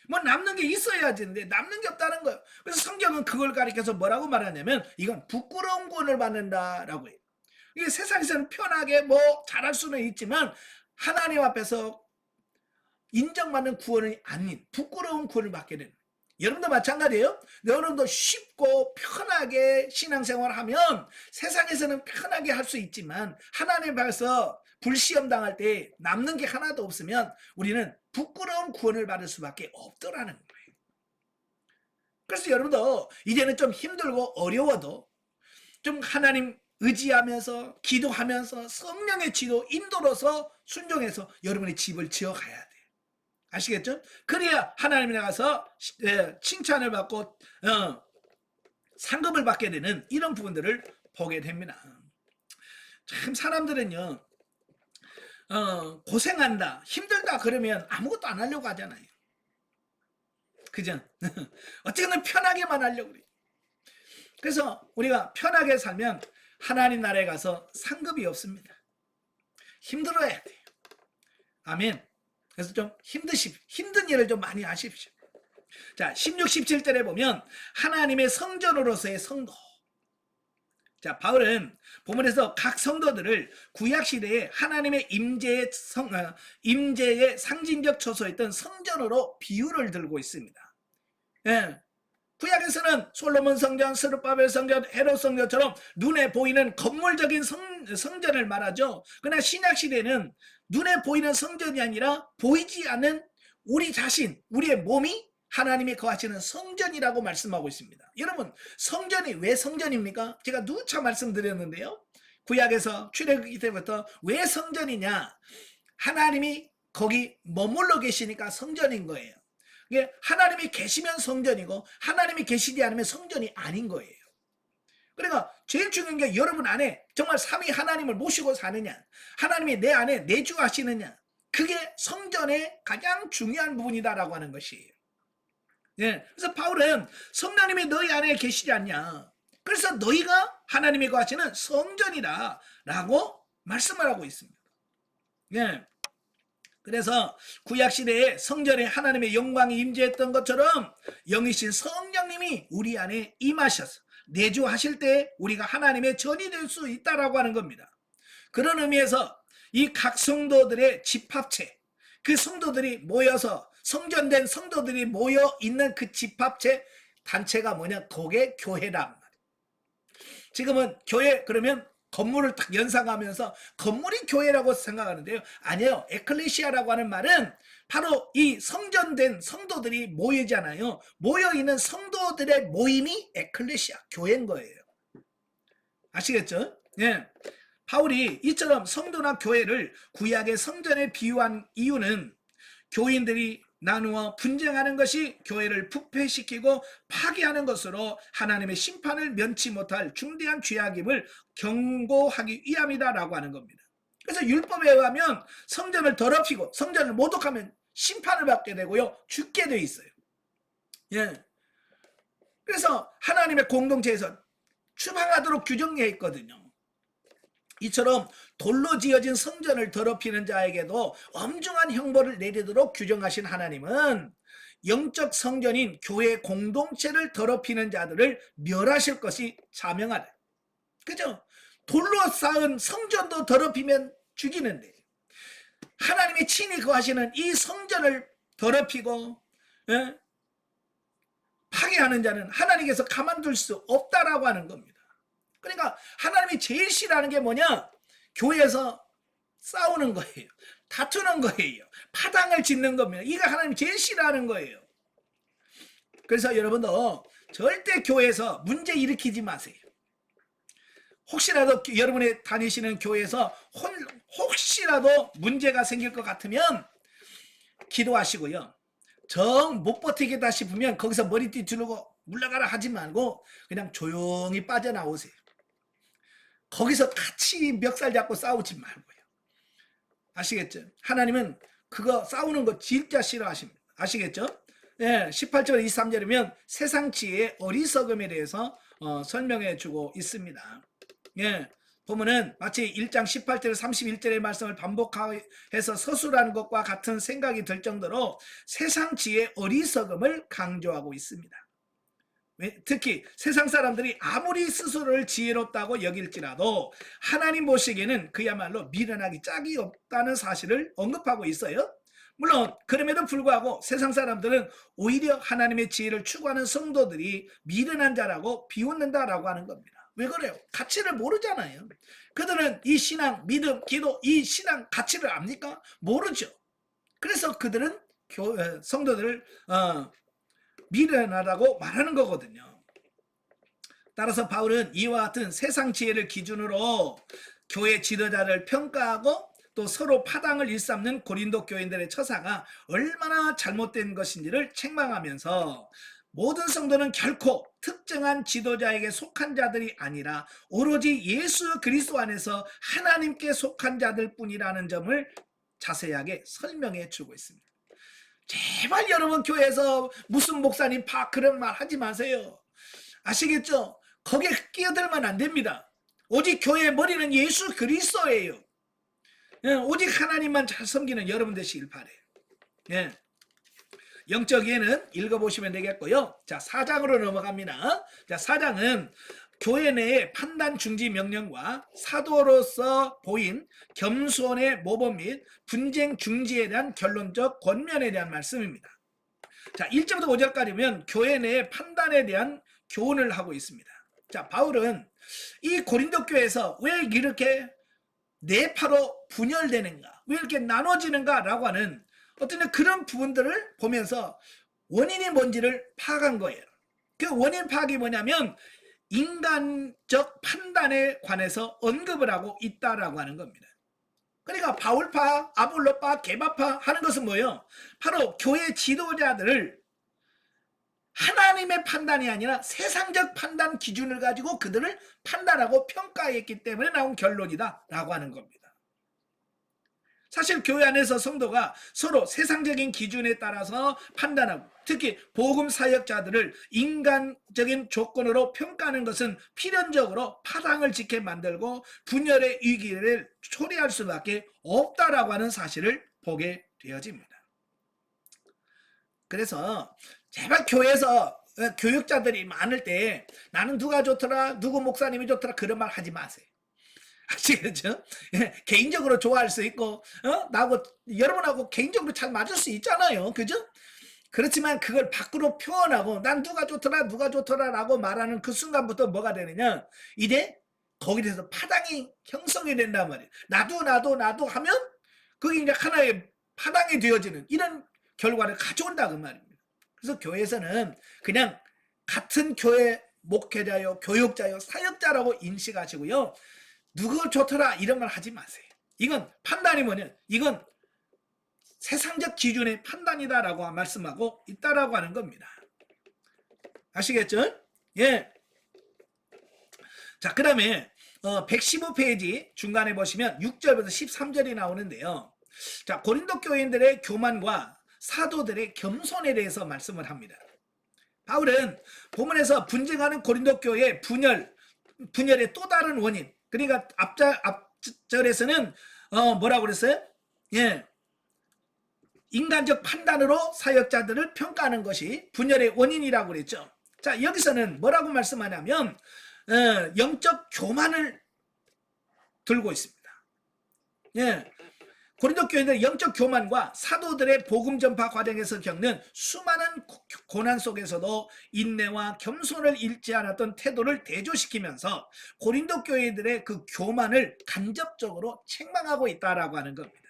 뭐 남는 게 있어야지. 근데 남는 게 없다는 거예요. 그래서 성경은 그걸 가리켜서 뭐라고 말하냐면 이건 부끄러운 구원을 받는다라고 해요. 이게 세상에서는 편하게 뭐 잘할 수는 있지만 하나님 앞에서 인정받는 구원이 아닌 부끄러운 구원을 받게 되는. 여러분도 마찬가지예요. 여러분도 쉽고 편하게 신앙생활을 하면 세상에서는 편하게 할 수 있지만 하나님 앞에서 불시험 당할 때 남는 게 하나도 없으면 우리는 부끄러운 구원을 받을 수밖에 없더라는 거예요. 그래서 여러분도 이제는 좀 힘들고 어려워도 좀 하나님 의지하면서 기도하면서 성령의 지도 인도로서 순종해서 여러분의 집을 지어가야 돼요. 아시겠죠? 그래야 하나님이 나가서 칭찬을 받고 상급을 받게 되는 이런 부분들을 보게 됩니다. 참 사람들은요 고생한다 힘들다 그러면 아무것도 안 하려고 하잖아요. 그죠? 어떻게든 편하게만 하려고 그래요. 그래서 우리가 편하게 살면 하나님 나라에 가서 상급이 없습니다. 힘들어야 돼요. 아멘. 그래서 좀 힘든 일을 좀 많이 하십시오. 자, 16, 17절에 보면 하나님의 성전으로서의 성도. 자, 바울은 본문에서 각 성도들을 구약시대에 하나님의 임재의 상징적 처소였던 성전으로 비유를 들고 있습니다. 예. 구약에서는 솔로몬 성전, 스룹바벨 성전, 헤롯 성전처럼 눈에 보이는 건물적인 성전을 말하죠. 그러나 신약 시대는 눈에 보이는 성전이 아니라 보이지 않는 우리 자신, 우리의 몸이 하나님이 거하시는 성전이라고 말씀하고 있습니다. 여러분, 성전이 왜 성전입니까? 제가 누차 말씀드렸는데요. 구약에서 출애굽기 때부터 왜 성전이냐? 하나님이 거기 머물러 계시니까 성전인 거예요. 이게 하나님이 계시면 성전이고 하나님이 계시지 않으면 성전이 아닌 거예요. 그러니까 제일 중요한 게 여러분 안에 정말 삼위 하나님을 모시고 사느냐, 하나님이 내 안에 내주하시느냐, 그게 성전의 가장 중요한 부분이다라고 하는 것이에요. 예, 그래서 바울은 성령님이 너희 안에 계시지 않냐, 그래서 너희가 하나님이 거하시는 성전이다 라고 말씀을 하고 있습니다. 예. 그래서 구약시대에 성전에 하나님의 영광이 임재했던 것처럼 영이신 성령님이 우리 안에 임하셔서 내주하실 때 우리가 하나님의 전이 될 수 있다라고 하는 겁니다. 그런 의미에서 이 각 성도들의 집합체, 그 성도들이 모여서 성전된 성도들이 모여 있는 그 집합체 단체가 뭐냐? 그게 교회란 말이에요. 지금은 교회 그러면 건물을 딱 연상하면서 건물이 교회라고 생각하는데요. 아니에요. 에클레시아라고 하는 말은 바로 이 성전된 성도들이 모이잖아요. 모여있는 성도들의 모임이 에클레시아, 교회인 거예요. 아시겠죠? 예. 바울이 이처럼 성도나 교회를 구약의 성전에 비유한 이유는 교인들이 나누어 분쟁하는 것이 교회를 부패시키고 파괴하는 것으로 하나님의 심판을 면치 못할 중대한 죄악임을 경고하기 위함이다라고 하는 겁니다. 그래서 율법에 의하면 성전을 더럽히고 성전을 모독하면 심판을 받게 되고요, 죽게 돼 있어요. 예. 그래서 하나님의 공동체에서 추방하도록 규정해 있거든요. 이처럼 돌로 지어진 성전을 더럽히는 자에게도 엄중한 형벌을 내리도록 규정하신 하나님은 영적 성전인 교회 공동체를 더럽히는 자들을 멸하실 것이 자명하다. 그죠? 돌로 쌓은 성전도 더럽히면 죽이는데 하나님이 친히 거하시는 이 성전을 더럽히고 파괴하는 자는 하나님께서 가만둘 수 없다라고 하는 겁니다. 그러니까 하나님이 제일 싫어하는 게 뭐냐? 교회에서 싸우는 거예요. 다투는 거예요. 파당을 짓는 겁니다. 이거 하나님이 제일 싫어하는 거예요. 그래서 여러분도 절대 교회에서 문제 일으키지 마세요. 혹시라도 여러분이 다니시는 교회에서 혹시라도 문제가 생길 것 같으면 기도하시고요. 정 못 버티겠다 싶으면 거기서 머리띠 두르고 물러가라 하지 말고 그냥 조용히 빠져나오세요. 거기서 같이 멱살 잡고 싸우지 말고요. 아시겠죠? 하나님은 그거 싸우는 거 진짜 싫어하십니다. 아시겠죠? 예, 18절 23절이면 세상치의 어리석음에 대해서 설명해 주고 있습니다. 예, 보면은 마치 1장 18절 31절의 말씀을 반복해서 서술하는 것과 같은 생각이 들 정도로 세상 지혜의 어리석음을 강조하고 있습니다. 특히 세상 사람들이 아무리 스스로를 지혜롭다고 여길지라도 하나님 보시기에는 그야말로 미련하기 짝이 없다는 사실을 언급하고 있어요. 물론 그럼에도 불구하고 세상 사람들은 오히려 하나님의 지혜를 추구하는 성도들이 미련한 자라고 비웃는다라고 하는 겁니다. 왜 그래요? 가치를 모르잖아요. 그들은 이 신앙, 믿음, 기도, 이 신앙 가치를 압니까? 모르죠. 그래서 그들은 성도들을 미련하다고 말하는 거거든요. 따라서 바울은 이와 같은 세상 지혜를 기준으로 교회 지도자를 평가하고 또 서로 파당을 일삼는 고린도 교인들의 처사가 얼마나 잘못된 것인지를 책망하면서 모든 성도는 결코 특정한 지도자에게 속한 자들이 아니라 오로지 예수 그리스도 안에서 하나님께 속한 자들 뿐이라는 점을 자세하게 설명해 주고 있습니다. 제발 여러분 교회에서 무슨 목사님 그런 말 하지 마세요. 아시겠죠? 거기에 끼어들면 안 됩니다. 오직 교회의 머리는 예수 그리스도예요. 오직 하나님만 잘 섬기는 여러분 되시길 바래요. 영적 예는 읽어보시면 되겠고요. 자, 4장으로 넘어갑니다. 자, 4장은 교회 내의 판단 중지 명령과 사도로서 보인 겸손의 모범 및 분쟁 중지에 대한 결론적 권면에 대한 말씀입니다. 자, 1절부터 5절까지면 교회 내의 판단에 대한 교훈을 하고 있습니다. 자, 바울은 이 고린도 교회에서 왜 이렇게 네파로 분열되는가, 왜 이렇게 나눠지는가 라고 하는 어떤 그런 부분들을 보면서 원인이 뭔지를 파악한 거예요. 그 원인 파악이 뭐냐면 인간적 판단에 관해서 언급을 하고 있다라고 하는 겁니다. 그러니까 바울파, 아볼로파, 게바파 하는 것은 뭐예요? 바로 교회 지도자들을 하나님의 판단이 아니라 세상적 판단 기준을 가지고 그들을 판단하고 평가했기 때문에 나온 결론이다 라고 하는 겁니다. 사실 교회 안에서 성도가 서로 세상적인 기준에 따라서 판단하고 특히 복음 사역자들을 인간적인 조건으로 평가하는 것은 필연적으로 파당을 짓게 만들고 분열의 위기를 초래할 수밖에 없다라고 하는 사실을 보게 되어집니다. 그래서 제발 교회에서 교육자들이 많을 때 나는 누가 좋더라, 누구 목사님이 좋더라 그런 말 하지 마세요. 아시겠죠? 개인적으로 좋아할 수 있고 나하고 여러분하고 개인적으로 잘 맞을 수 있잖아요. 그죠? 그렇지만 그걸 밖으로 표현하고 난 누가 좋더라 라고 말하는 그 순간부터 뭐가 되느냐, 이제 거기에 대해서 파당이 형성이 된단 말이에요. 나도 하면 그게 이제 하나의 파당이 되어지는 이런 결과를 가져온다 그 말입니다. 그래서 교회에서는 그냥 같은 교회 목회자요, 교육자요, 사역자라고 인식하시고요, 누구 좋더라 이런 말 하지 마세요. 이건 판단이 뭐냐, 이건 세상적 기준의 판단이다라고 말씀하고 있다라고 하는 겁니다. 아시겠죠? 예. 자, 그 다음에 115페이지 중간에 보시면 6절부터 13절이 나오는데요. 자, 고린도 교인들의 교만과 사도들의 겸손에 대해서 말씀을 합니다. 바울은 본문에서 분쟁하는 고린도 교회의 분열의 또 다른 원인, 그러니까 앞절에서는 뭐라고 그랬어요? 예, 인간적 판단으로 사역자들을 평가하는 것이 분열의 원인이라고 그랬죠. 자, 여기서는 뭐라고 말씀하냐면 영적 교만을 들고 있습니다. 예, 고린도 교인들의 영적 교만과 사도들의 복음 전파 과정에서 겪는 수많은 고난 속에서도 인내와 겸손을 잃지 않았던 태도를 대조시키면서 고린도 교인들의 그 교만을 간접적으로 책망하고 있다라고 하는 겁니다.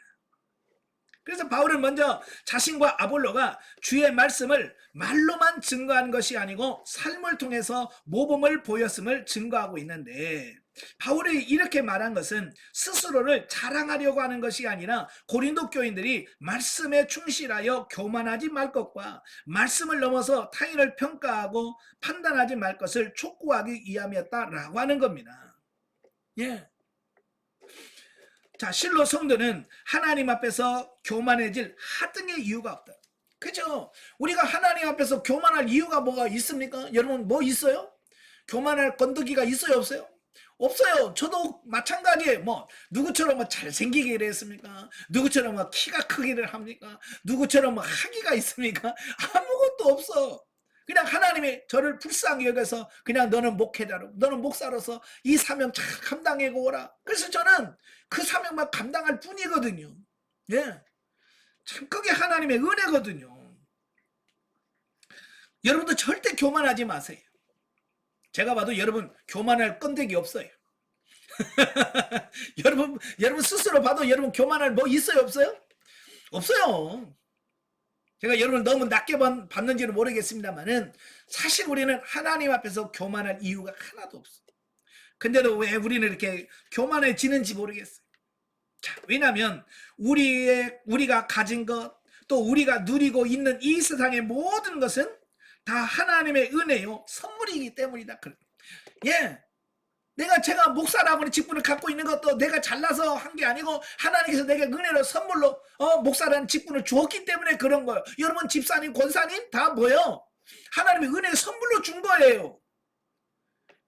그래서 바울은 먼저 자신과 아볼로가 주의 말씀을 말로만 증거한 것이 아니고 삶을 통해서 모범을 보였음을 증거하고 있는데, 바울이 이렇게 말한 것은 스스로를 자랑하려고 하는 것이 아니라 고린도 교인들이 말씀에 충실하여 교만하지 말 것과 말씀을 넘어서 타인을 평가하고 판단하지 말 것을 촉구하기 위함이었다라고 하는 겁니다. 예. 자, 실로 성도는 하나님 앞에서 교만해질 하등의 이유가 없다. 그죠? 우리가 하나님 앞에서 교만할 이유가 뭐가 있습니까? 여러분 뭐 있어요? 교만할 건더기가 있어요, 없어요? 없어요. 저도 마찬가지예요. 뭐 누구처럼 뭐 잘생기기를 했습니까? 누구처럼 뭐 키가 크기를 합니까? 누구처럼 뭐 학위가 있습니까? 아무것도 없어. 그냥 하나님이 저를 불쌍히 여겨서 그냥 너는 목회자로, 너는 목사로서 이 사명 잘 감당하고 오라. 그래서 저는 그 사명만 감당할 뿐이거든요. 예, 참 그게 하나님의 은혜거든요. 여러분도 절대 교만하지 마세요. 제가 봐도 여러분 교만할 건데기 없어요. 여러분 스스로 봐도 여러분 교만할 뭐 있어요, 없어요? 없어요. 제가 여러분을 너무 낮게 봤는지는 모르겠습니다만은 사실 우리는 하나님 앞에서 교만할 이유가 하나도 없어. 근데도 왜 우리는 이렇게 교만해지는지 모르겠어요. 자, 왜냐하면 우리가 가진 것, 또 우리가 누리고 있는 이 세상의 모든 것은 다 하나님의 은혜요 선물이기 때문이다. 예, 제가 목사라고 하는 직분을 갖고 있는 것도 내가 잘나서 한 게 아니고 하나님께서 내게 은혜로 선물로 목사라는 직분을 주었기 때문에 그런 거예요. 여러분 집사님, 권사님 다 뭐예요? 하나님의 은혜 선물로 준 거예요.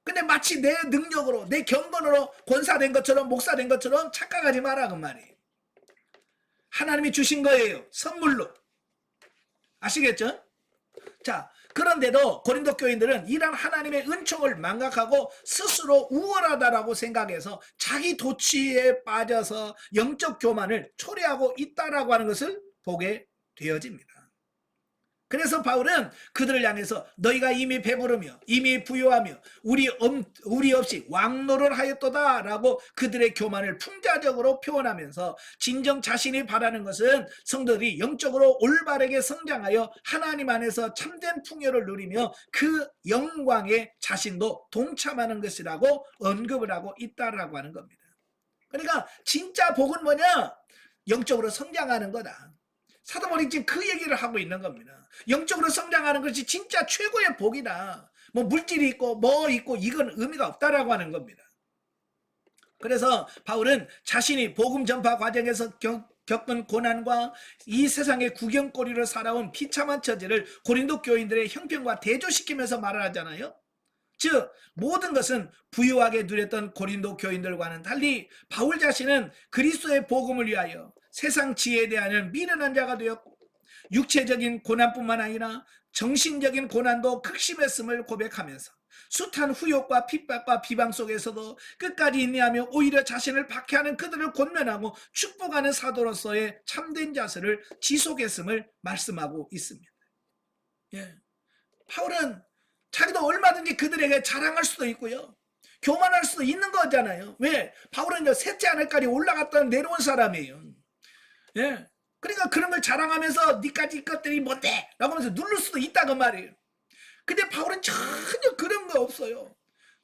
근데 마치 내 능력으로, 내 경건으로 권사된 것처럼 목사된 것처럼 착각하지 마라 그 말이에요. 하나님이 주신 거예요. 선물로. 아시겠죠? 자, 그런데도 고린도 교인들은 이런 하나님의 은총을 망각하고 스스로 우월하다라고 생각해서 자기 도취에 빠져서 영적 교만을 초래하고 있다라고 하는 것을 보게 되어집니다. 그래서 바울은 그들을 향해서 너희가 이미 배부르며 이미 부유하며 우리 없이 왕노를 하였도다 라고 그들의 교만을 풍자적으로 표현하면서 진정 자신이 바라는 것은 성도들이 영적으로 올바르게 성장하여 하나님 안에서 참된 풍요를 누리며 그 영광에 자신도 동참하는 것이라고 언급을 하고 있다라고 하는 겁니다. 그러니까 진짜 복은 뭐냐? 영적으로 성장하는 거다. 사도 바울이 지금 그 얘기를 하고 있는 겁니다. 영적으로 성장하는 것이 진짜 최고의 복이다. 뭐 물질이 있고 뭐 있고 이건 의미가 없다라고 하는 겁니다. 그래서 바울은 자신이 복음 전파 과정에서 겪은 고난과 이 세상의 구경거리로 살아온 비참한 처지를 고린도 교인들의 형편과 대조시키면서 말을 하잖아요. 즉 모든 것은 부유하게 누렸던 고린도 교인들과는 달리 바울 자신은 그리스도의 복음을 위하여 세상 지혜에 대한 미련한 자가 되었고 육체적인 고난뿐만 아니라 정신적인 고난도 극심했음을 고백하면서 숱한 후욕과 핍박과 비방 속에서도 끝까지 인내하며 오히려 자신을 박해하는 그들을 권면하고 축복하는 사도로서의 참된 자세를 지속했음을 말씀하고 있습니다. 예. 바울은 자기도 얼마든지 그들에게 자랑할 수도 있고요. 교만할 수도 있는 거잖아요. 왜? 바울은 셋째 하늘까지 올라갔다 내려온 사람이에요. 예. 그러니까 그런 걸 자랑하면서 니까지 것들이 뭔데? 라고 하면서 누를 수도 있다고 말이에요. 근데 바울은 전혀 그런 거 없어요.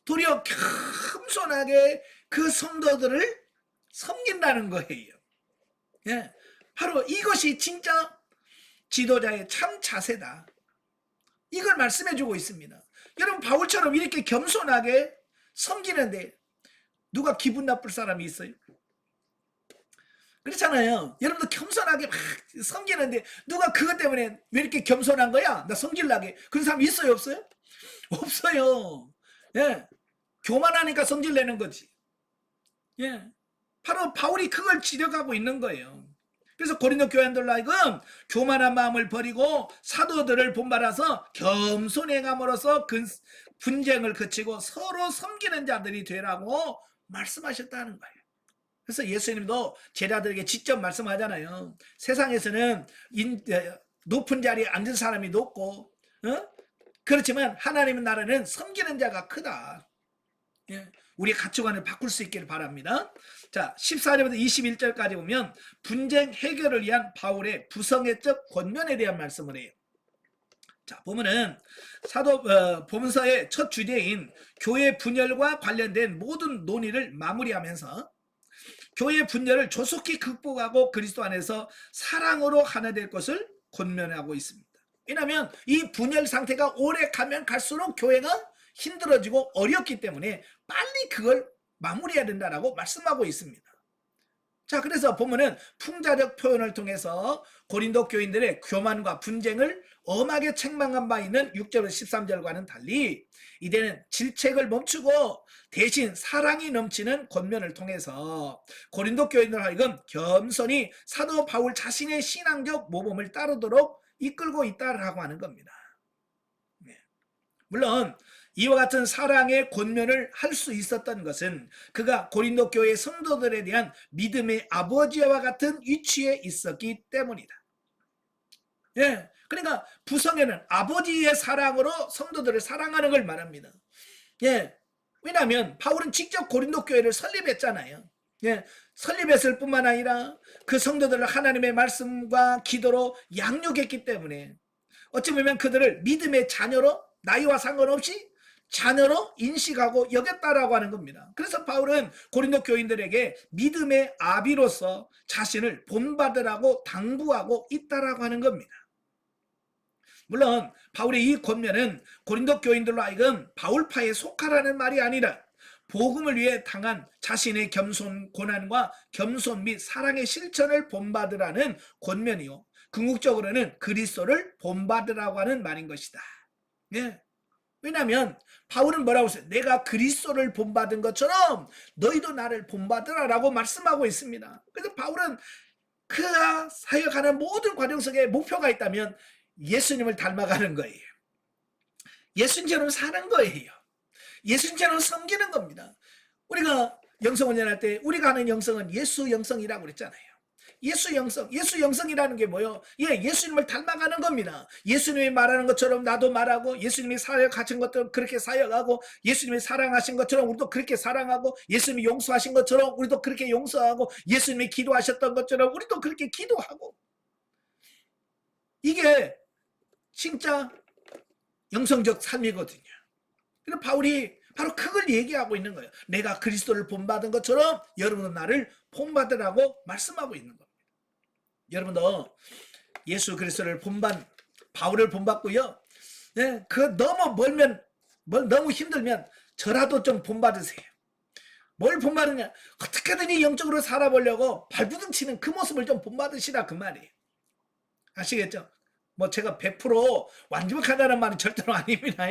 도리어 겸손하게 그 성도들을 섬긴다는 거예요. 예. 바로 이것이 진짜 지도자의 참 자세다. 이걸 말씀해주고 있습니다. 여러분 바울처럼 이렇게 겸손하게 섬기는데 누가 기분 나쁠 사람이 있어요? 그렇잖아요. 여러분도 겸손하게 막 섬기는데 누가 그것 때문에 왜 이렇게 겸손한 거야? 나 성질나게. 그런 사람 있어요, 없어요? 없어요. 예, 교만하니까 성질내는 거지. 예, 바로 바울이 그걸 지적하고 있는 거예요. 그래서 고린도 교인들로 하여금 교만한 마음을 버리고 사도들을 본받아서 겸손해감으로써 분쟁을 그치고 서로 섬기는 자들이 되라고 말씀하셨다는 거예요. 그래서 예수님도 제자들에게 직접 말씀하잖아요. 세상에서는 높은 자리에 앉은 사람이 높고 그렇지만 하나님의 나라는 섬기는 자가 크다. 예, 우리의 가치관을 바꿀 수 있기를 바랍니다. 자, 14절부터 21절까지 보면 분쟁 해결을 위한 바울의 부성애적 권면에 대한 말씀을 해요. 자, 보면은 보문서의 첫 주제인 교회 분열과 관련된 모든 논의를 마무리하면서 교회 분열을 조속히 극복하고 그리스도 안에서 사랑으로 하나 될 것을 권면하고 있습니다. 왜냐하면 이 분열 상태가 오래 가면 갈수록 교회가 힘들어지고 어렵기 때문에 빨리 그걸 마무리해야 된다라고 말씀하고 있습니다. 자, 그래서 보면은 풍자적 표현을 통해서 고린도 교인들의 교만과 분쟁을 엄하게 책망한 바 있는 6절에서 13절과는 달리 이제는 질책을 멈추고 대신 사랑이 넘치는 권면을 통해서 고린도 교인들 하여금 겸손히 사도 바울 자신의 신앙적 모범을 따르도록 이끌고 있다라고 하는 겁니다. 네. 물론 이와 같은 사랑의 권면을 할 수 있었던 것은 그가 고린도 교회 성도들에 대한 믿음의 아버지와 같은 위치에 있었기 때문이다. 예, 그러니까 부성에는 아버지의 사랑으로 성도들을 사랑하는 걸 말합니다. 예, 왜냐하면 바울은 직접 고린도 교회를 설립했잖아요. 예, 설립했을 뿐만 아니라 그 성도들을 하나님의 말씀과 기도로 양육했기 때문에 어찌 보면 그들을 믿음의 자녀로 나이와 상관없이 자녀로 인식하고 여겼다라고 하는 겁니다. 그래서 바울은 고린도 교인들에게 믿음의 아비로서 자신을 본받으라고 당부하고 있다라고 하는 겁니다. 물론 바울의 이 권면은 고린도 교인들로 하여금 바울파에 속하라는 말이 아니라 복음을 위해 당한 자신의 겸손 고난과 겸손 및 사랑의 실천을 본받으라는 권면이요, 궁극적으로는 그리스도를 본받으라고 하는 말인 것이다. 예. 왜냐하면 바울은 뭐라고 했어요? 내가 그리스도를 본받은 것처럼 너희도 나를 본받으라라고 말씀하고 있습니다. 그래서 바울은 그가 사역하는 모든 과정 속에 목표가 있다면 예수님을 닮아가는 거예요. 예수님처럼 사는 거예요. 예수님처럼 섬기는 겁니다. 우리가 영성훈련할 때 우리가 하는 영성은 예수 영성이라고 그랬잖아요. 예수 영성, 예수 영성이라는 게 뭐예요? 예, 예수님을 닮아가는 겁니다. 예수님이 말하는 것처럼 나도 말하고, 예수님이 사역하신 것처럼 그렇게 사역하고, 예수님이 사랑하신 것처럼 우리도 그렇게 사랑하고, 예수님이 용서하신 것처럼 우리도 그렇게 용서하고, 예수님이 기도하셨던 것처럼 우리도 그렇게 기도하고. 이게 진짜 영성적 삶이거든요. 그래서 바울이 바로 그걸 얘기하고 있는 거예요. 내가 그리스도를 본받은 것처럼 여러분은 나를 본받으라고 말씀하고 있는 겁니다. 여러분도 예수 그리스도를 바울을 본받고요. 네, 그 너무 멀면, 너무 힘들면 저라도 좀 본받으세요. 뭘 본받으냐? 어떻게든 영적으로 살아보려고 발부둥 치는 그 모습을 좀 본받으시라 그 말이에요. 아시겠죠? 뭐 제가 100% 완벽하다는 말은 절대로 아닙니다.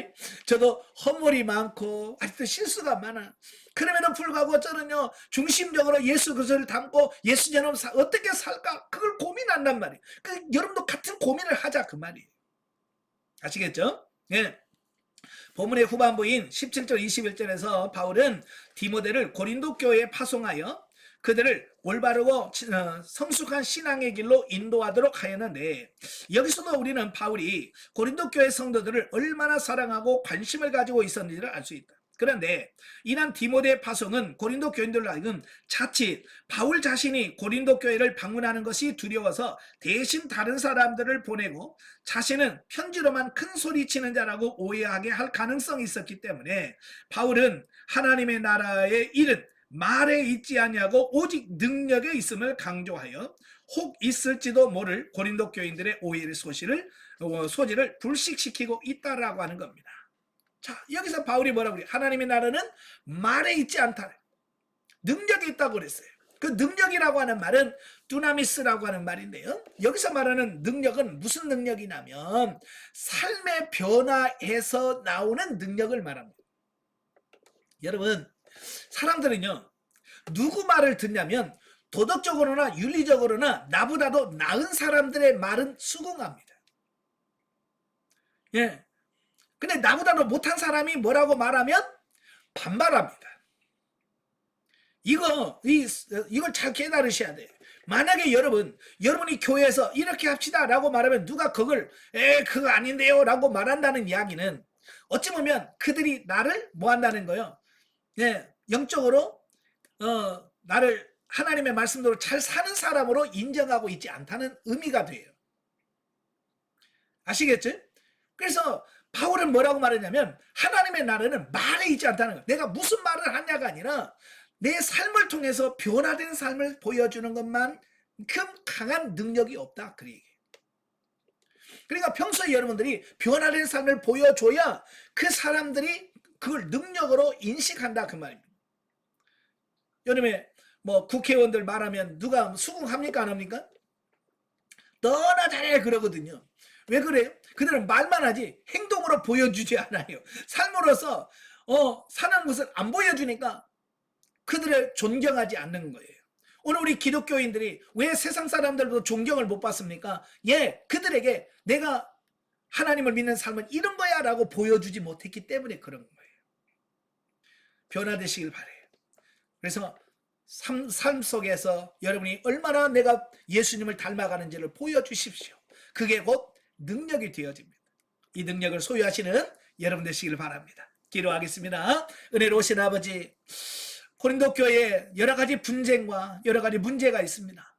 저도 허물이 많고 아직도 실수가 많아. 그럼에도 불구하고 저는요, 중심적으로 예수 그리스도를 담고 예수처럼 어떻게 살까, 그걸 고민한단 말이에요. 여러분도 같은 고민을 하자 그 말이에요. 아시겠죠? 예. 본문의 후반부인 17절 21절에서 바울은 디모데를 고린도 교회에 파송하여 그들을 올바르고 성숙한 신앙의 길로 인도하도록 하였는데, 여기서도 우리는 바울이 고린도 교회 성도들을 얼마나 사랑하고 관심을 가지고 있었는지를 알 수 있다. 그런데 이날 디모데의 파송은 고린도 교인들로 하여금 자칫 바울 자신이 고린도 교회를 방문하는 것이 두려워서 대신 다른 사람들을 보내고 자신은 편지로만 큰 소리 치는 자라고 오해하게 할 가능성이 있었기 때문에 바울은 하나님의 나라의 일은 말에 있지 아니하고 오직 능력에 있음을 강조하여 혹 있을지도 모를 고린도 교인들의 오해의 소지를 불식시키고 있다라고 하는 겁니다. 자, 여기서 바울이 뭐라고 그래요? 하나님의 나라는 말에 있지 않다. 능력이 있다고 그랬어요. 그 능력이라고 하는 말은 두나미스라고 하는 말인데요. 여기서 말하는 능력은 무슨 능력이냐면 삶의 변화에서 나오는 능력을 말합니다. 여러분, 사람들은요, 누구 말을 듣냐면 도덕적으로나 윤리적으로나 나보다도 나은 사람들의 말은 수긍합니다. 예. 근데 나보다도 못한 사람이 뭐라고 말하면 반발합니다. 이걸 잘 깨달으셔야 돼요. 만약에 여러분이 교회에서 이렇게 합시다 라고 말하면 누가 그걸 그거 아닌데요 라고 말한다는 이야기는 어찌 보면 그들이 나를 뭐 한다는 거예요? 예, 영적으로 나를 하나님의 말씀대로 잘 사는 사람으로 인정하고 있지 않다는 의미가 돼요. 아시겠죠? 그래서 바울은 뭐라고 말했냐면 하나님의 나라는 말에 있지 않다는 거예요. 내가 무슨 말을 하냐가 아니라 내 삶을 통해서 변화된 삶을 보여주는 것만큼 강한 능력이 없다 그 얘기예요. 그러니까 평소에 여러분들이 변화된 삶을 보여줘야 그 사람들이 그걸 능력으로 인식한다 그 말입니다. 여름에 뭐 국회의원들 말하면 누가 수긍합니까 안 합니까? 너나 잘해 그러거든요. 왜 그래요? 그들은 말만 하지 행동으로 보여주지 않아요. 삶으로서 사는 것을 안 보여주니까 그들을 존경하지 않는 거예요. 오늘 우리 기독교인들이 왜 세상 사람들도 존경을 못 받습니까? 예, 그들에게 내가 하나님을 믿는 삶은 이런 거야 라고 보여주지 못했기 때문에 그런 거예요. 변화되시길 바래요. 그래서 삶 속에서 여러분이 얼마나 내가 예수님을 닮아가는지를 보여주십시오. 그게 곧 능력이 되어집니다. 이 능력을 소유하시는 여러분 되시길 바랍니다. 기도하겠습니다. 은혜로우신 아버지, 고린도 교회에 여러 가지 분쟁과 여러 가지 문제가 있습니다.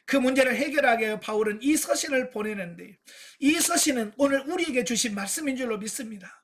그 문제를 해결하기 위해 바울은 이 서신을 보내는데 이 서신은 오늘 우리에게 주신 말씀인 줄로 믿습니다.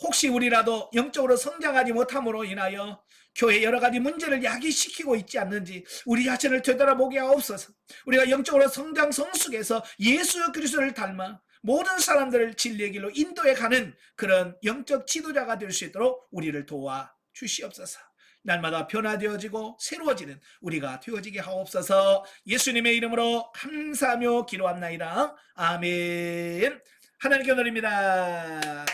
혹시 우리라도 영적으로 성장하지 못함으로 인하여 교회 여러 가지 문제를 야기시키고 있지 않는지 우리 자신을 되돌아보게 하옵소서. 우리가 영적으로 성장 성숙해서 예수 그리스도를 닮아 모든 사람들을 진리의 길로 인도해 가는 그런 영적 지도자가 될 수 있도록 우리를 도와 주시옵소서. 날마다 변화되어지고 새로워지는 우리가 되어지게 하옵소서. 예수님의 이름으로 감사하며 기도합나이다. 아멘. 하나님께 드립니다.